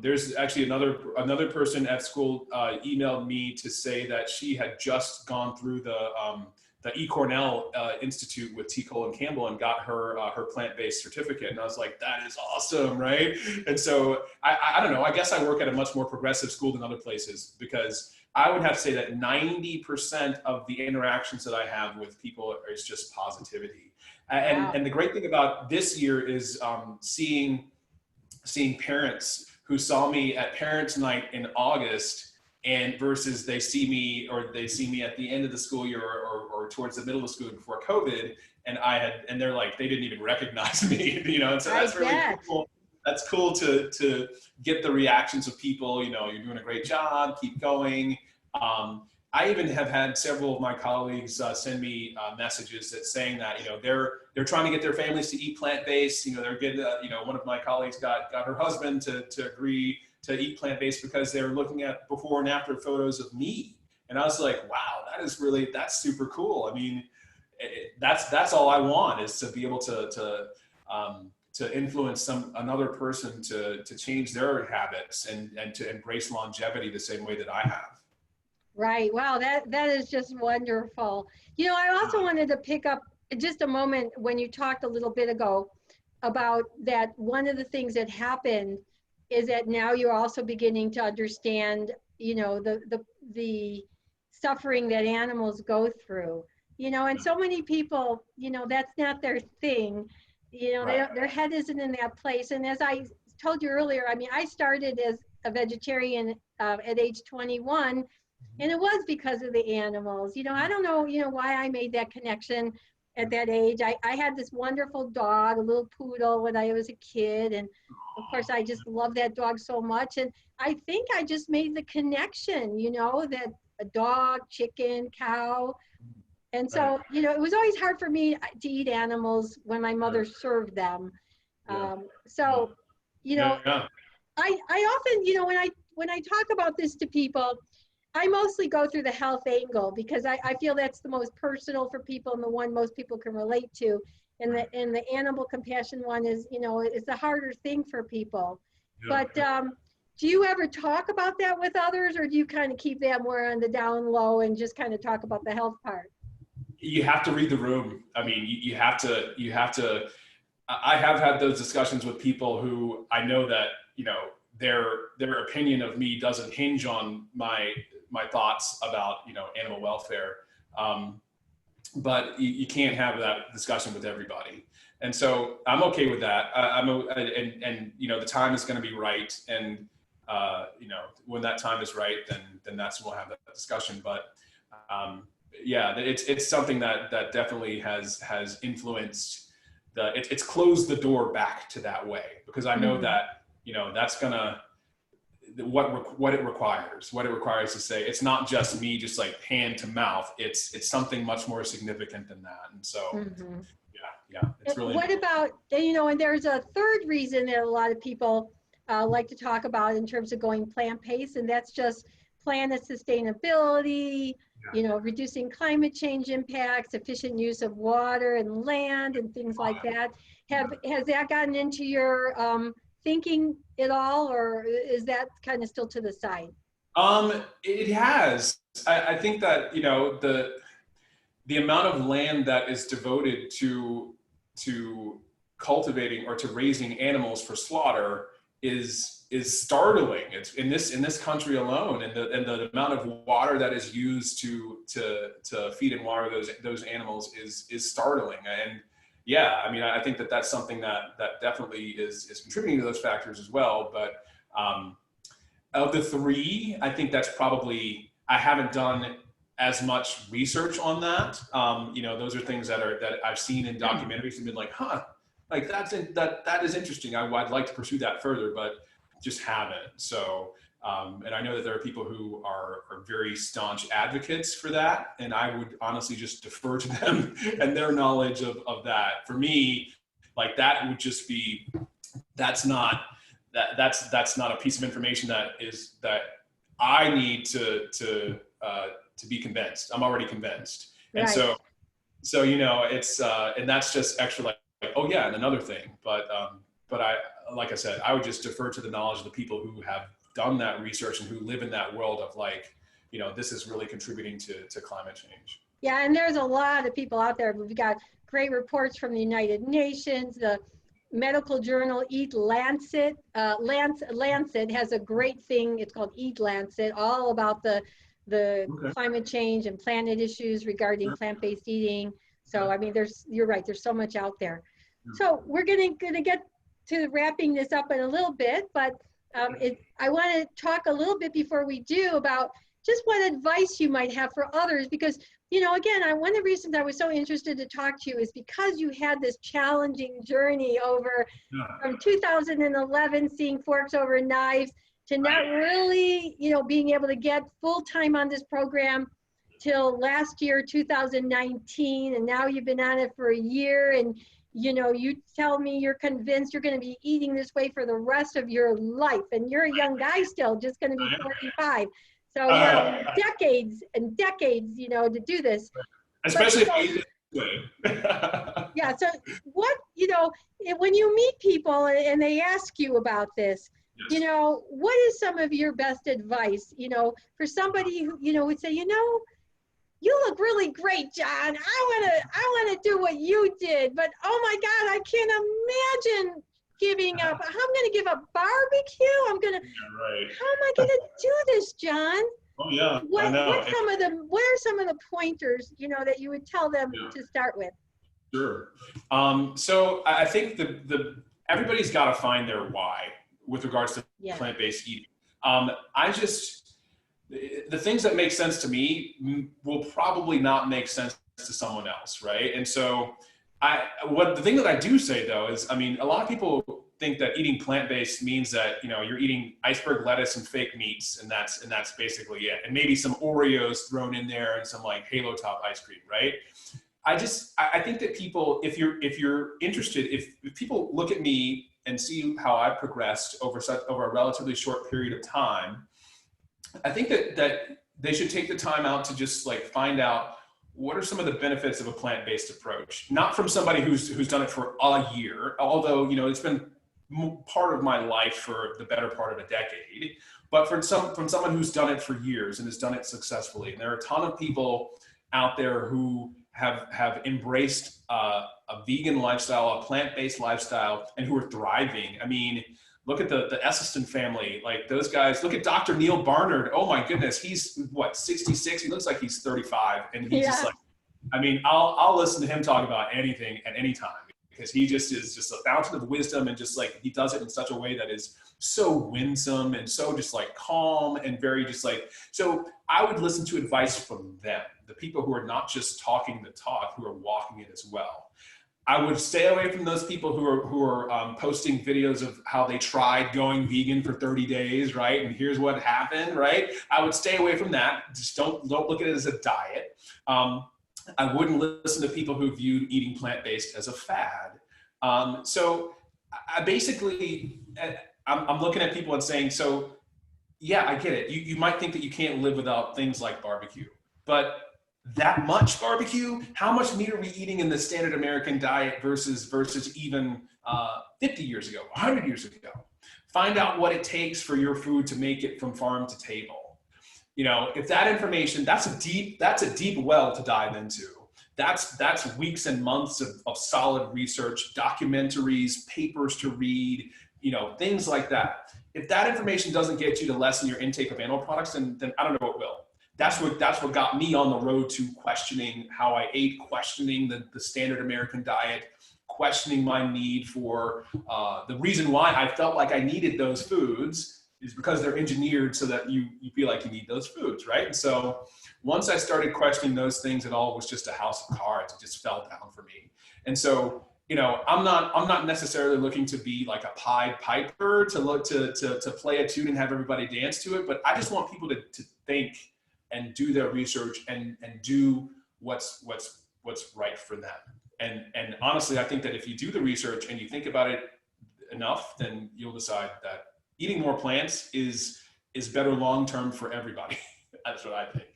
B: There's actually another person at school emailed me to say that she had just gone through the E. Cornell Institute with T. Colin Campbell and got her plant-based certificate. And I was like, that is awesome, right? And so I don't know, I guess I work at a much more progressive school than other places, because I would have to say that 90% of the interactions that I have with people is just positivity.
A: Wow.
B: And the great thing about this year is seeing parents who saw me at parents' night in August, and versus they see me at the end of the school year or towards the middle of the school year before COVID, and they're like, they didn't even recognize me, you know. And so that's really cool. That's cool to get the reactions of people, you know, you're doing a great job, keep going. I even have had several of my colleagues send me messages that saying that, you know, they're trying to get their families to eat plant-based. You know, they're getting, you know, one of my colleagues got her husband to agree to eat plant-based because they were looking at before and after photos of me. And I was like, wow, that's super cool. I mean, that's all I want, is to be able to influence another person to change their habits and to embrace longevity the same way that I have.
A: Right. Wow, that is just wonderful. You know, I also wanted to pick up just a moment when you talked a little bit ago about that one of the things that happened is that now you're also beginning to understand, you know, the suffering that animals go through. You know, and so many people, you know, that's not their thing. You know,
B: Right.
A: their head isn't in that place. And as I told you earlier, I mean, I started as a vegetarian at age 21. And it was because of the animals. You know, I don't know, you know, why I made that connection at that age. I had this wonderful dog, a little poodle, when I was a kid. And of course, I just love that dog so much. And I think I just made the connection, you know, that a dog, chicken, cow. And so, you know, it was always hard for me to eat animals when my mother served them.
B: Yeah.
A: So, you know,
B: Yeah.
A: I often, you know, when I talk about this to people, I mostly go through the health angle because I feel that's the most personal for people and the one most people can relate to. And the animal compassion one is, you know, it's a harder thing for people.
B: Yeah.
A: But do you ever talk about that with others, or do you kind of keep that more on the down low and just kind of talk about the health part?
B: You have to read the room. I mean, you have to, I have had those discussions with people who I know that, you know, their opinion of me doesn't hinge on my thoughts about, you know, animal welfare. But you can't have that discussion with everybody. And so I'm okay with that. And you know, the time is going to be right. And, you know, when that time is right, then that's when we'll have that discussion. But, yeah, it's something that definitely has influenced it's closed the door back to that way, because I know that, you know, that's gonna, what it requires to say, it's not just me just like hand to mouth, it's something much more significant than that. And so yeah, it's really
A: What about, you know, and there's a third reason that a lot of people like to talk about in terms of going plant-based, and that's just planet sustainability, you know, reducing climate change impacts, efficient use of water and land and things like that. Has that gotten into your thinking at all, or is that kind of still to the side?
B: It has. I think that, you know, the amount of land that is devoted to cultivating or to raising animals for slaughter is startling. It's in this country alone, and the amount of water that is used to feed and water those animals is startling. And yeah, I mean, I think that that's something that definitely is contributing to those factors as well. But of the three, I think that's probably, I haven't done as much research on that. You know, those are things that I've seen in documentaries and been like, huh, like that is interesting. I'd like to pursue that further, but just haven't. So, and I know that there are people who are very staunch advocates for that, and I would honestly just defer to them and their knowledge of that. For me, like that would just be, that's not a piece of information that I need to be convinced. I'm already convinced. And
A: Right.
B: so, you know, it's, and that's just extra like, oh yeah, and another thing. But I, like I said, I would just defer to the knowledge of the people who have done that research and who live in that world of like, you know, this is really contributing to climate change.
A: Yeah, and there's a lot of people out there. We've got great reports from the United Nations, the medical journal Eat Lancet. Lancet has a great thing. It's called Eat Lancet, all about the
B: Okay.
A: climate change and planet issues regarding plant-based eating. So I mean, you're right. There's so much out there. So we're gonna get to wrapping this up in a little bit, but I want to talk a little bit before we do about just what advice you might have for others, because you know, again, one of the reasons I was so interested to talk to you is because you had this challenging journey over from 2011, seeing forks over knives, to not really, you know, being able to get full time on this program till last year, 2019, and now you've been on it for a year, and you know, you tell me you're convinced you're going to be eating this way for the rest of your life, and you're a young guy still, just going to be 45. So you have decades and decades, you know, to do this.
B: Especially
A: But,
B: if
A: yeah. So what, you know, when you meet people and they ask you about this, you
B: yes.
A: know, what is some of your best advice, you know, for somebody who, you know, would say, you know, you look really great, John. I wanna do what you did, but oh my God, I can't imagine giving up. I'm gonna give up barbecue.
B: Yeah, right.
A: How am I gonna do this, John?
B: Oh yeah, I
A: What
B: know.
A: what are some of the pointers, you know, that you would tell them
B: Yeah,
A: to start with?
B: sure. So I think everybody's got to find their why with regards to
A: Yeah.
B: plant-based eating. The things that make sense to me will probably not make sense to someone else, right? And so the thing that I do say though is, I mean, a lot of people think that eating plant-based means that, you know, you're eating iceberg lettuce and fake meats, and that's basically it, and maybe some Oreos thrown in there and some like Halo Top ice cream, right? I think that people, if you're interested, if people look at me and see how I've progressed over a relatively short period of time, I think that they should take the time out to just like find out what are some of the benefits of a plant-based approach. Not from somebody who's done it for a year, although, you know, it's been part of my life for the better part of a decade, but from someone who's done it for years and has done it successfully. And there are a ton of people out there who have embraced a vegan lifestyle, a plant-based lifestyle, and who are thriving. I mean, look at the Esseston family, like those guys. Look at Dr. Neil Barnard. Oh my goodness, he's what, 66? He looks like he's 35, and he's just like, I mean, I'll listen to him talk about anything at any time, because he just is just a fountain of wisdom, and just like he does it in such a way that is so winsome and so just like calm and very just like, so I would listen to advice from them, the people who are not just talking the talk, who are walking it as well. I would stay away from those people who are posting videos of how they tried going vegan for 30 days, right? And here's what happened, right? I would stay away from that. Just don't look at it as a diet. I wouldn't listen to people who viewed eating plant-based as a fad. So I basically, I'm looking at people and saying, so yeah, I get it. You might think that you can't live without things like barbecue, but that much barbecue? How much meat are we eating in the standard American diet versus even 50 years ago, 100 years ago? Find out what it takes for your food to make it from farm to table. You know, if that information, that's a deep well to dive into. That's weeks and months of solid research, documentaries, papers to read, you know, things like that. If that information doesn't get you to lessen your intake of animal products, then I don't know what will. That's what got me on the road to questioning how I ate, questioning the standard American diet, questioning my need for the reason why I felt like I needed those foods is because they're engineered so that you feel like you need those foods, right? And so once I started questioning those things, it all was just a house of cards. It just fell down for me. And so, you know, I'm not necessarily looking to be like a Pied Piper to play a tune and have everybody dance to it, but I just want people to think and do their research and do what's right for them. And honestly, I think that if you do the research and you think about it enough, then you'll decide that eating more plants is better long-term for everybody. That's what I think.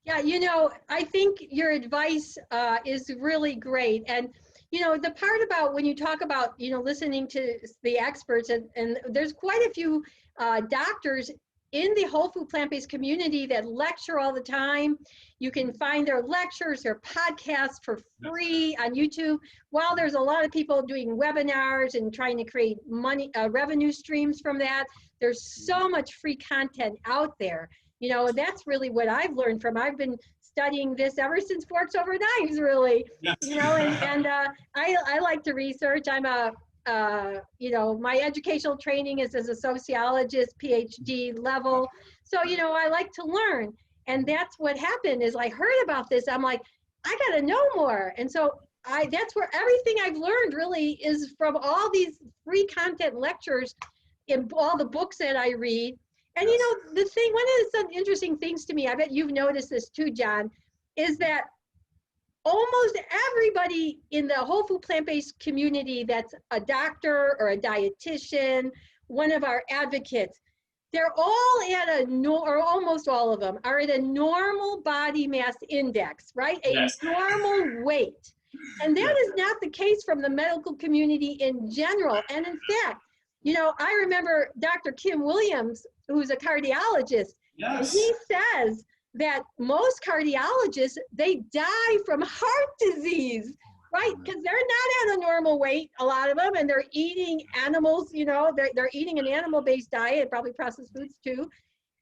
A: Yeah, you know, I think your advice is really great. And, you know, the part about when you talk about, you know, listening to the experts, and there's quite a few doctors in the whole food plant-based community that lecture all the time. You can find their lectures, their podcasts for free on YouTube. While there's a lot of people doing webinars and trying to create money, revenue streams from that, there's so much free content out there. You know, that's really what I've learned from. I've been studying this ever since Forks Over Knives, really. Yes. You know, and I like to research. I'm a you know, my educational training is as a sociologist, PhD level. So, you know, I like to learn. And that's what happened is I heard about this. I'm like, I got to know more. And so that's where everything I've learned really is from all these free content lectures in all the books that I read. And, you know, the thing, one of the interesting things to me, I bet you've noticed this too, John, is that almost everybody in the whole food plant-based community that's a doctor or a dietitian, one of our advocates, they're all at or almost all of them are at a normal body mass index, right? A normal weight. And that is not the case from the medical community in general. And in fact, you know, I remember Dr. Kim Williams, who's a cardiologist, and he says that most cardiologists, they die from heart disease, right? Because they're not at a normal weight, a lot of them, and they're eating animals, you know, they're eating an animal-based diet, probably processed foods too,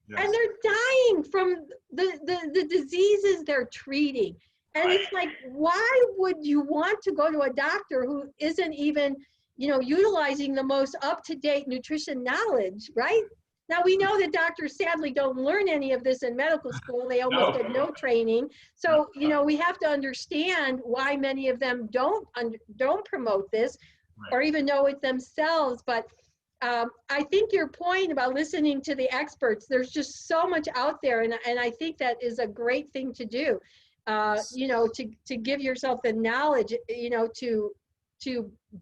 A: and they're dying from the diseases they're treating. And it's like, why would you want to go to a doctor who isn't even, you know, utilizing the most up-to-date nutrition knowledge, right? Now, we know that doctors sadly don't learn any of this in medical school. They almost get no training. So, you know, we have to understand why many of them don't promote this or even know it themselves. But I think your point about listening to the experts, there's just so much out there. And I think that is a great thing to do, you know, to give yourself the knowledge, you know, to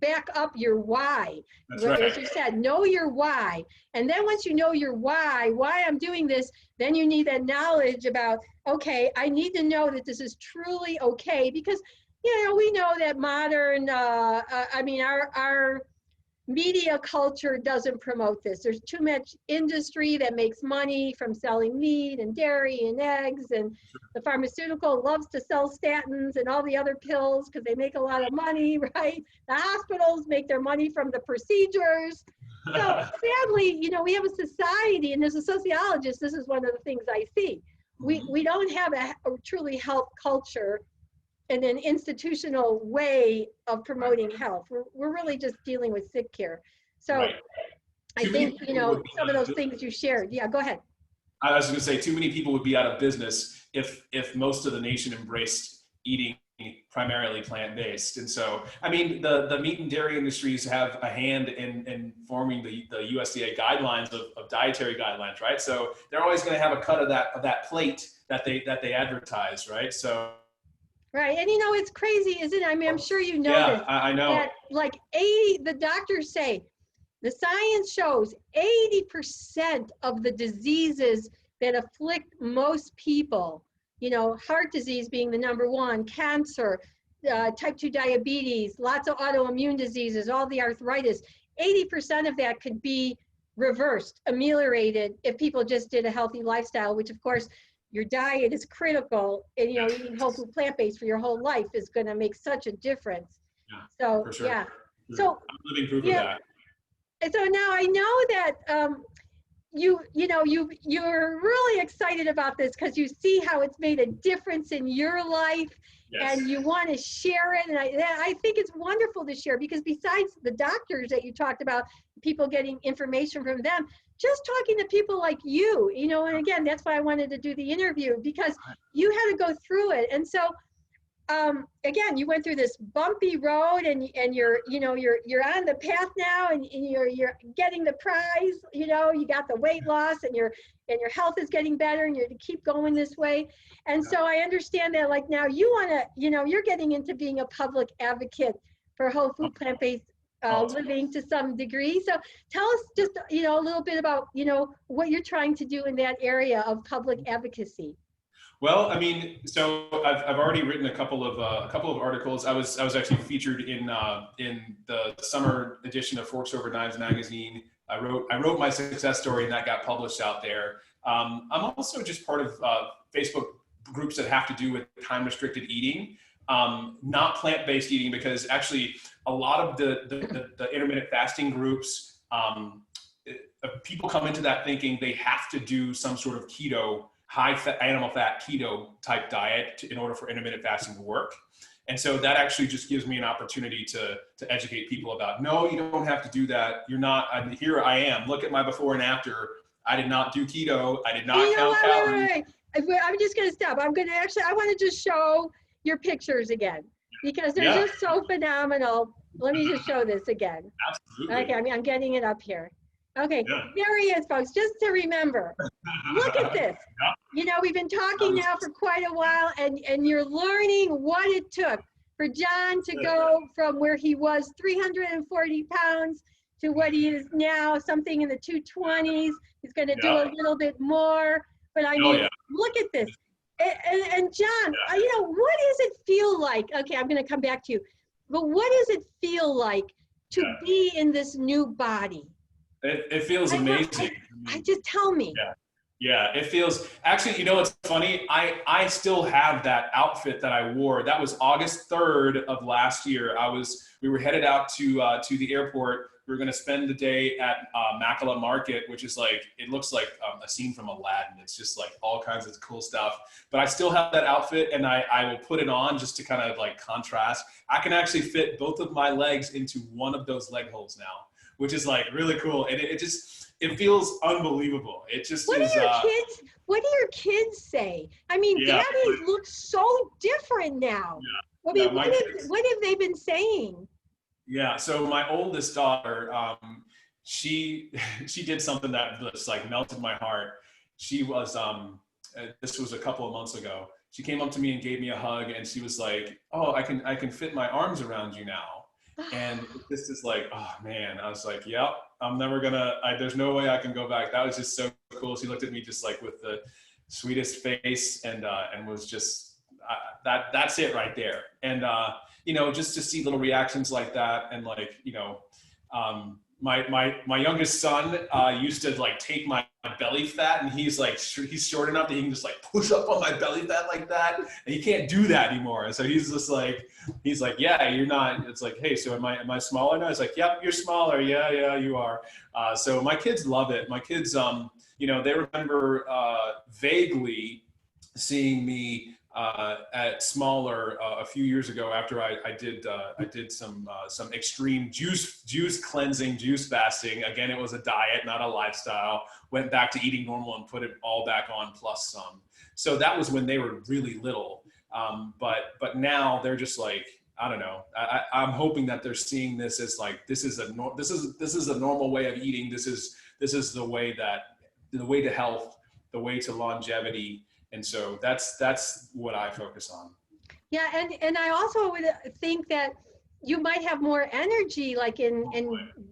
A: back up your why. That's right. As you said, know your why. And then once you know your why I'm doing this, then you need that knowledge about, okay, I need to know that this is truly okay, because, you know, we know that modern, I mean, our media culture doesn't promote this. There's too much industry that makes money from selling meat and dairy and eggs, and the pharmaceutical loves to sell statins and all the other pills because they make a lot of money, right? The hospitals make their money from the procedures. So sadly, you know, we have a society, and as a sociologist, this is one of the things I see. We don't have a truly health culture and an institutional way of promoting health. We're really just dealing with sick care. So I think, you know, some of those things you shared. Yeah, go ahead.
B: I was going to say, too many people would be out of business if most of the nation embraced eating primarily plant-based. And so, I mean, the meat and dairy industries have a hand in forming the USDA guidelines of dietary guidelines, right? So they're always going to have a cut of that plate that they advertise, right? So.
A: Right, and you know, it's crazy, isn't it? I mean, I'm sure you know
B: this.
A: Yeah,
B: I know.
A: That like the doctors say, the science shows 80% of the diseases that afflict most people, you know, heart disease being the number one, cancer, type 2 diabetes, lots of autoimmune diseases, all the arthritis, 80% of that could be reversed, ameliorated if people just did a healthy lifestyle, which of course your diet is critical, and you know, eating whole food plant-based for your whole life is going to make such a difference.
B: Yeah,
A: So
B: for sure.
A: yeah.
B: For sure.
A: So
B: I'm living proof of
A: yeah.
B: that.
A: And so now I know that you're really excited about this because you see how it's made a difference in your life,
B: Yes.
A: and you want to share it. And I think it's wonderful to share, because besides the doctors that you talked about, people getting information from them, just talking to people like you know, and again, that's why I wanted to do the interview, because you had to go through it. And so again, you went through this bumpy road, and you're on the path now, and you're getting the prize. You know, you got the weight loss, and your health is getting better, and you're to keep going this way. And so I understand that, like, now you want to, you're getting into being a public advocate for whole food plant-based living to some degree. So tell us just a little bit about what you're trying to do in that area of public advocacy.
B: Well, I mean, so I've already written a couple of articles. I was actually featured in the summer edition of Forks Over Knives magazine. I wrote my success story, and that got published out there. I'm also just part of Facebook groups that have to do with time restricted eating, not plant-based eating, because actually a lot of the intermittent fasting groups, people come into that thinking they have to do some sort of keto, high fat, animal fat keto type diet in order for intermittent fasting to work. And so that actually just gives me an opportunity to educate people about, no, you don't have to do that. You're not, here I am. Look at my before and after. I did not do keto. I did not count calories.
A: Wait. I'm just going to stop. I want to just show your pictures again, because they're just so phenomenal. Let me just show this again.
B: Absolutely.
A: Okay, I'm getting it up here. Okay, there he is, folks, just to remember. Look at this. We've been talking now for quite a while, and you're learning what it took for John to go from where he was 340 pounds to what he is now, something in the 220s. He's going to do a little bit more. But I mean, look at this. And John, what does it feel like? Okay, I'm going to come back to you. But what does it feel like to be in this new body?
B: It feels amazing.
A: Just tell me.
B: Yeah, it feels, actually, what's funny? I still have that outfit that I wore. That was August 3rd of last year. We were headed out to the airport. We were going to spend the day at Makala Market, which is like, it looks like a scene from Aladdin. It's just like all kinds of cool stuff. But I still have that outfit, and I will put it on just to kind of like contrast. I can actually fit both of my legs into one of those leg holes now, which is like really cool. And it feels unbelievable. It just
A: what
B: is.
A: What do your kids say? I mean, daddies look so different now. I mean, what have they been saying?
B: Yeah, so my oldest daughter, she did something that just like melted my heart. She was, this was a couple of months ago. She came up to me and gave me a hug, and she was like, "Oh, I can fit my arms around you now." And this is like, oh man, I was like, yep, I'm never gonna, there's no way I can go back. That was just so cool. She looked at me just like with the sweetest face, and was just, that's it right there. And, just to see little reactions like that. And like, my youngest son used to like take my belly fat, and he's short enough that he can just like push up on my belly fat like that, and he can't do that anymore. And so he's like, yeah, you're not. It's like, hey, so am I smaller now? It's like, yep, you're smaller. Yeah, you are. So my kids love it. My kids, they remember vaguely seeing me at smaller a few years ago after I did some extreme juice cleansing, juice fasting. Again, it was a diet, not a lifestyle. Went back to eating normal and put it all back on plus some. So that was when they were really little. But now they're just like, I don't know. I'm hoping that they're seeing this as like, this is a normal way of eating. This is the way to health, the way to longevity. And so that's what I focus on.
A: Yeah, and I also would think that you might have more energy, like in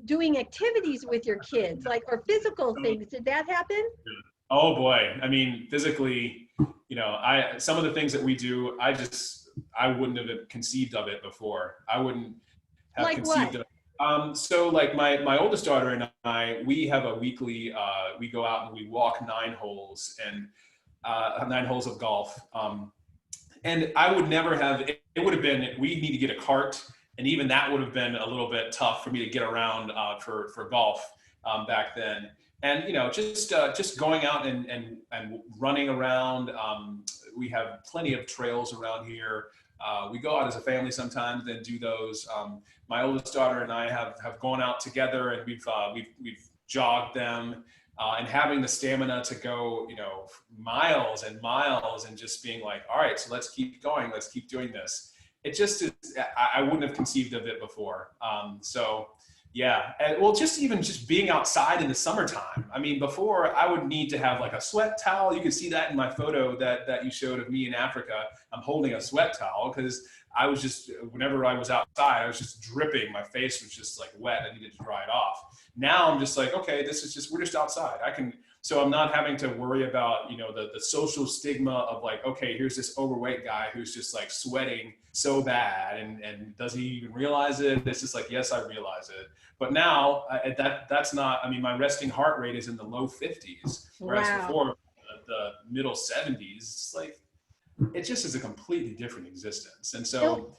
A: doing activities with your kids, like, or physical things. Did that happen?
B: Oh boy, I mean, physically, some of the things that we do, I wouldn't have conceived of it before. I wouldn't have
A: like
B: conceived
A: what?
B: of. So like my oldest daughter and I, we have a weekly, we go out and we walk 9 holes and 9 holes of golf. And I would never have, it would have been, we need to get a cart. And even that would have been a little bit tough for me to get around for golf back then. And, you know, just going out and running around. We have plenty of trails around here. We go out as a family sometimes and do those. My oldest daughter and I have gone out together and we've jogged them. And having the stamina to go, you know, miles and miles and just being like, all right, so let's keep going. Let's keep doing this. It just is, I wouldn't have conceived of it before. So yeah, and, well, just being outside in the summertime. I mean, before I would need to have like a sweat towel. You can see that in my photo that you showed of me in Africa. I'm holding a sweat towel because I was just, whenever I was outside, I was just dripping. My face was just like wet. I needed to dry it off. Now I'm just like, okay, we're just outside. So I'm not having to worry about, you know, the social stigma of like, okay, here's this overweight guy who's just like sweating so bad and does he even realize it? It's just like, yes, I realize it. But now that's not, I mean, my resting heart rate is in the low 50s, whereas
A: Wow.
B: before the middle 70s, it's like, it just is a completely different existence. And so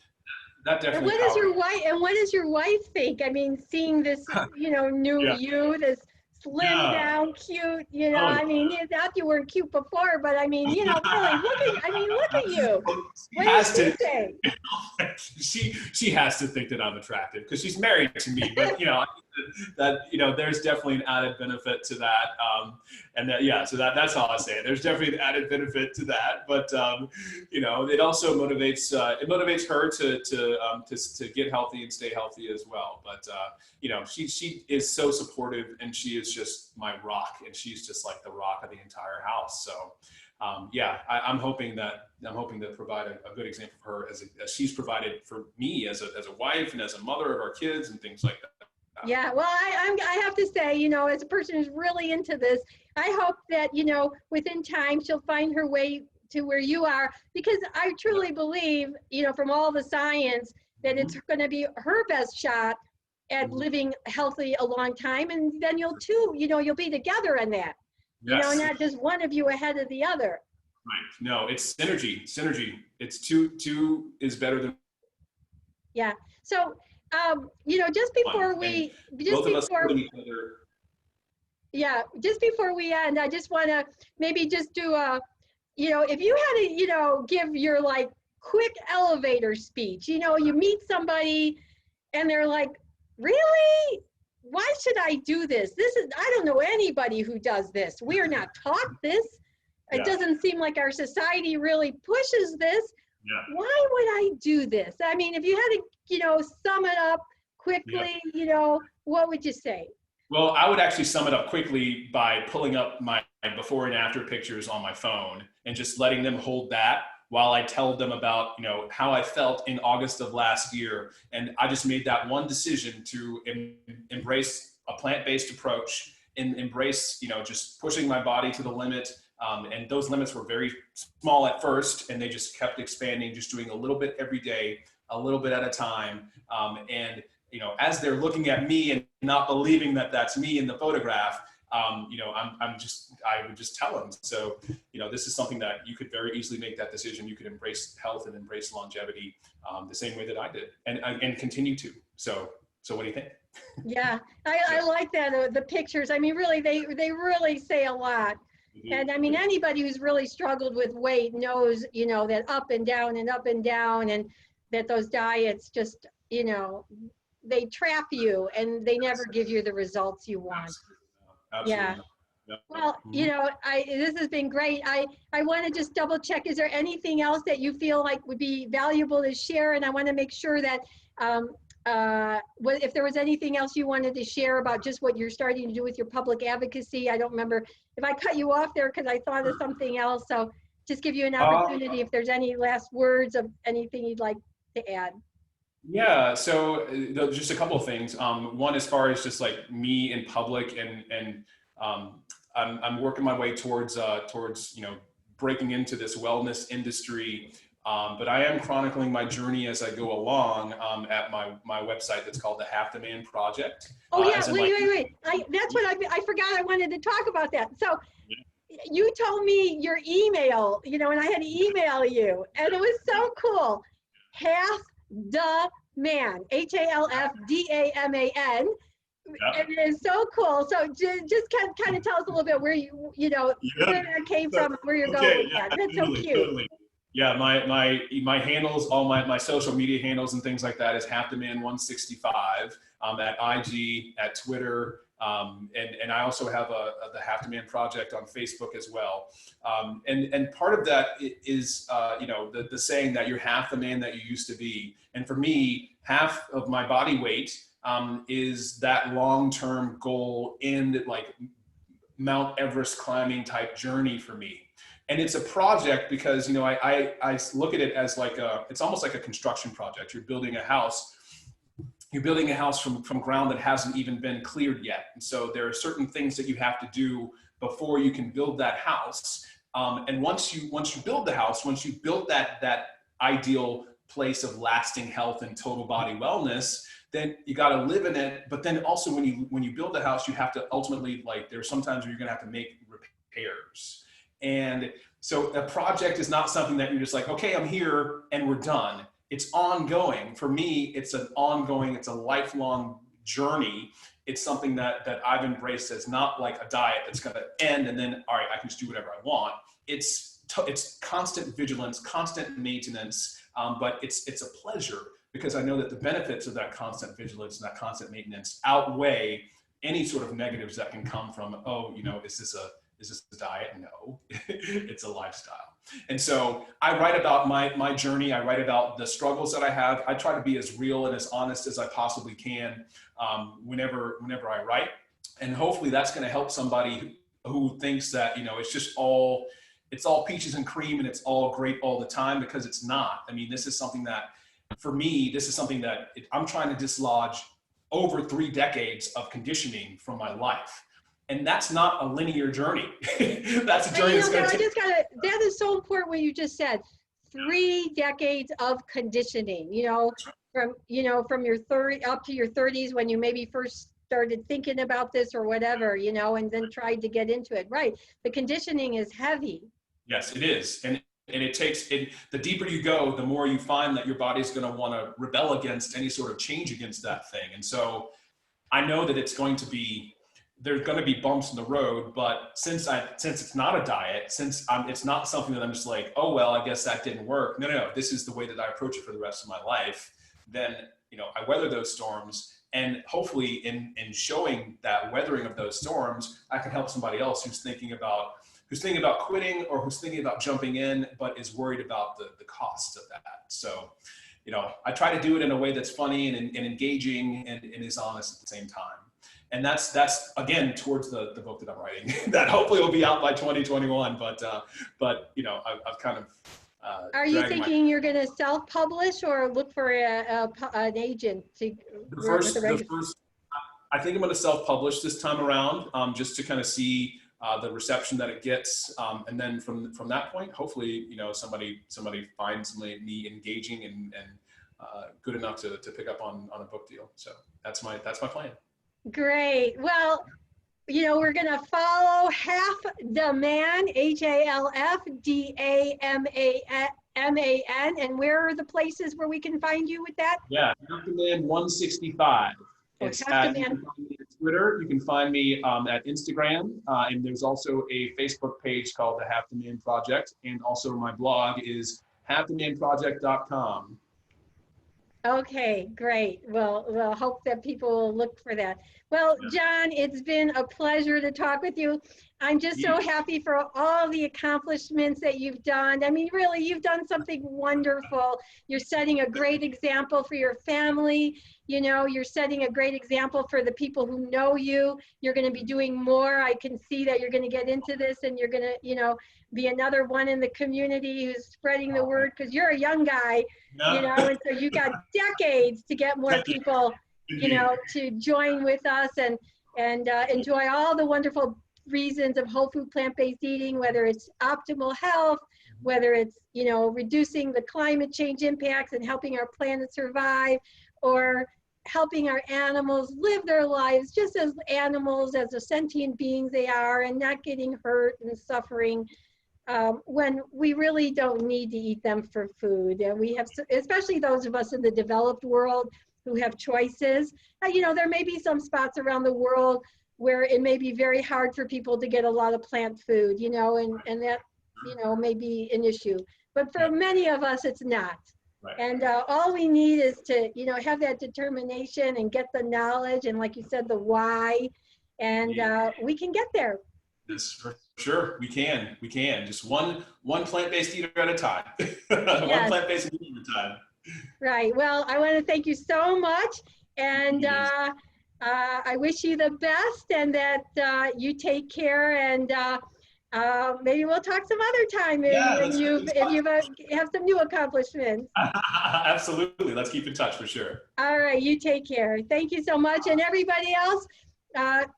B: that
A: And
B: definitely
A: what does your wife and what does your wife think? I mean, seeing this, you know, new
B: Yeah.
A: you, this slim
B: Yeah.
A: down, cute, you know,
B: Oh,
A: I mean, not you weren't cute before, but I mean, you know, really look at you.
B: she
A: What does
B: has
A: she
B: to.
A: say?
B: She has to think that I'm attractive because she's married to me. But you know that you know there's definitely an added benefit to that. And that, yeah, so that's how I say it. There's definitely an added benefit to that. But you know, it also motivates her to get healthy and stay healthy as well. But you know, she is so supportive and she is just my rock and she's just like the rock of the entire house. So yeah, I'm hoping to provide a good example for her as she's provided for me as a wife and as a mother of our kids and things like that.
A: Yeah, well, I have to say, you know, as a person who's really into this, I hope that, you know, within time she'll find her way to where you are, because I truly believe, you know, from all the science that it's going to be her best shot at living healthy a long time, and then you'll too, you know, you'll be together in that, you know,
B: Yes.
A: not just one of you ahead of the other.
B: Right. No, it's synergy. It's two is better than
A: Yeah. So, you know,
B: one. And both of us putting each other.
A: yeah, just before we end, I just want to maybe just do a, you know, if you had to, you know, give your like quick elevator speech, you know, you meet somebody and they're like, really? Why should I do this? I don't know anybody who does this. We are not taught this. It doesn't seem like our society really pushes this.
B: Yeah.
A: Why would I do this? I mean, if you had to, you know, sum it up quickly, you know, what would you say?
B: Well, I would actually sum it up quickly by pulling up my before and after pictures on my phone and just letting them hold that while I tell them about, you know, how I felt in August of last year. And I just made that one decision to embrace a plant-based approach and embrace, you know, just pushing my body to the limit. And those limits were very small at first, and they just kept expanding, just doing a little bit every day, a little bit at a time. And you know, as they're looking at me and not believing that that's me in the photograph, you know, I would just tell them. So, you know, this is something that you could very easily make that decision. You could embrace health and embrace longevity the same way that I did, and continue to. So what do you think?
A: Yeah, I like that, the pictures. I mean, really, they really say a lot. And I mean, anybody who's really struggled with weight knows, you know, that up and down and up and down, and that those diets just, you know, they trap you and they never give you the results you want.
B: Absolutely.
A: Yeah.
B: Yep.
A: Well, you know, this has been great. I want to just double check. Is there anything else that you feel like would be valuable to share? And I want to make sure that if there was anything else you wanted to share about just what you're starting to do with your public advocacy. I don't remember if I cut you off there because I thought of something else. So just give you an opportunity if there's any last words of anything you'd like to add.
B: Yeah, so just a couple of things. One, as far as just like me in public, and I'm working my way towards you know, breaking into this wellness industry. But I am chronicling my journey as I go along at my website that's called the Half the Man Project.
A: Oh yeah, wait. That's what I forgot I wanted to talk about that. So you told me your email, you know, and I had to email you, and it was so cool. Half the Man, HALFDAMAN. And it is so cool. So just kind of tell us a little bit where you know, where that came from, and where you're going with that. That's so cute.
B: Totally. Yeah, my handles, all my social media handles and things like that is HalfTheMan165 at IG, at Twitter, and I also have the Half the Man Project on Facebook as well. And part of that is you know, the saying that you're half the man that you used to be. And for me, half of my body weight is that long-term goal in like Mount Everest climbing type journey for me. And it's a project because, you know, I look at it as like it's almost like a construction project. You're building a house from ground that hasn't even been cleared yet. And so there are certain things that you have to do before you can build that house. And once you build the house, once you build that ideal place of lasting health and total body wellness, then you got to live in it. But then also when you build the house, you have to ultimately, like, there's sometimes where you're going to have to make repairs. And so a project is not something that you're just like, okay, I'm here and we're done. It's ongoing. For me, it's a lifelong journey. It's something that I've embraced as not like a diet that's going to end and then, all right, I can just do whatever I want. It's constant vigilance, constant maintenance, but it's a pleasure because I know that the benefits of that constant vigilance and that constant maintenance outweigh any sort of negatives that can come from, oh, you know, is this a diet? No, it's a lifestyle. And so I write about my journey. I write about the struggles that I have. I try to be as real and as honest as I possibly can whenever I write. And hopefully that's going to help somebody who thinks that, you know, it's all peaches and cream and it's all great all the time, because it's not. I mean, this is something that, for me, I'm trying to dislodge over 3 decades of conditioning from my life. And that's not a linear journey. That's a journey that's going to take.
A: That is so important what you just said. 3 decades of conditioning, you know, from your 30 up to your 30s when you maybe first started thinking about this or whatever, you know, and then tried to get into it. Right. The conditioning is heavy.
B: Yes, it is. And it takes it, the deeper you go, the more you find that your body's going to want to rebel against any sort of change against that thing. And so I know that there's going to be bumps in the road, but since it's not a diet, it's not something that I'm just like, oh, well, I guess that didn't work. No, this is the way that I approach it for the rest of my life. Then, you know, I weather those storms, and hopefully in showing that weathering of those storms, I can help somebody else who's thinking about quitting or who's thinking about jumping in, but is worried about the costs of that. So, you know, I try to do it in a way that's funny and engaging and is honest at the same time. And that's again towards the book that I'm writing that hopefully will be out by 2021. But you know, I've kind of.
A: Are you thinking you're going to self-publish or look for an agent to?
B: I think I'm going to self-publish this time around, just to kind of see the reception that it gets, and then from that point, hopefully, you know, somebody finds me engaging and good enough to pick up on a book deal. So that's my plan. Great.
A: Well, you know, we're going to follow Half the Man, HALFDAMAN. And where are the places where we can find you with that?
B: Yeah, Half the Man 165. It's at Twitter. You can find me at Instagram. And there's also a Facebook page called the Half the Man Project. And also my blog is halfthemanproject.com.
A: Okay, great. Well, we'll hope that people will look for that. Well, John, it's been a pleasure to talk with you. I'm just so happy for all the accomplishments that you've done. I mean, really, you've done something wonderful. You're setting a great example for your family. You know, you're setting a great example for the people who know you. You're going to be doing more. I can see that you're going to get into this, and you're going to, you know, be another one in the community who's spreading the word, because you're a young guy, you know, and so you got decades to get more people, you know, to join with us and enjoy all the wonderful reasons of whole food plant-based eating, whether it's optimal health whether it's, you know, reducing the climate change impacts and helping our planet survive, or helping our animals live their lives just as animals, as the sentient beings they are, and not getting hurt and suffering when we really don't need to eat them for food. And we have, especially those of us in the developed world who have choices. You know, there may be some spots around the world where it may be very hard for people to get a lot of plant food, you know, and that, you know, may be an issue. But for many of us, it's not.
B: Right.
A: And all we need is to, you know, have that determination and get the knowledge, and like you said, the why, and we can get there.
B: Yes, for sure. We can. Just one plant-based eater at a time.
A: Yes.
B: One plant-based eater at a time.
A: Right. Well, I want to thank you so much. And I wish you the best, and that you take care, and maybe we'll talk some other time if you have some new accomplishments.
B: Absolutely. Let's keep in touch for sure.
A: All right. You take care. Thank you so much. And everybody else,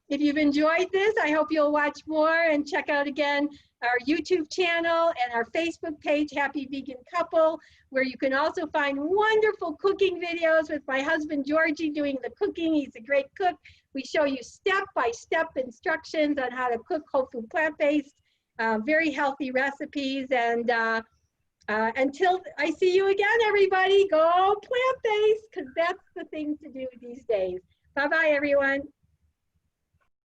A: if you've enjoyed this, I hope you'll watch more and check out again our YouTube channel and our Facebook page, Happy Vegan Couple, where you can also find wonderful cooking videos with my husband, Georgie, doing the cooking. He's a great cook. We show you step-by-step instructions on how to cook whole food plant-based, very healthy recipes. And until I see you again, everybody, go plant-based, because that's the thing to do these days. Bye-bye, everyone.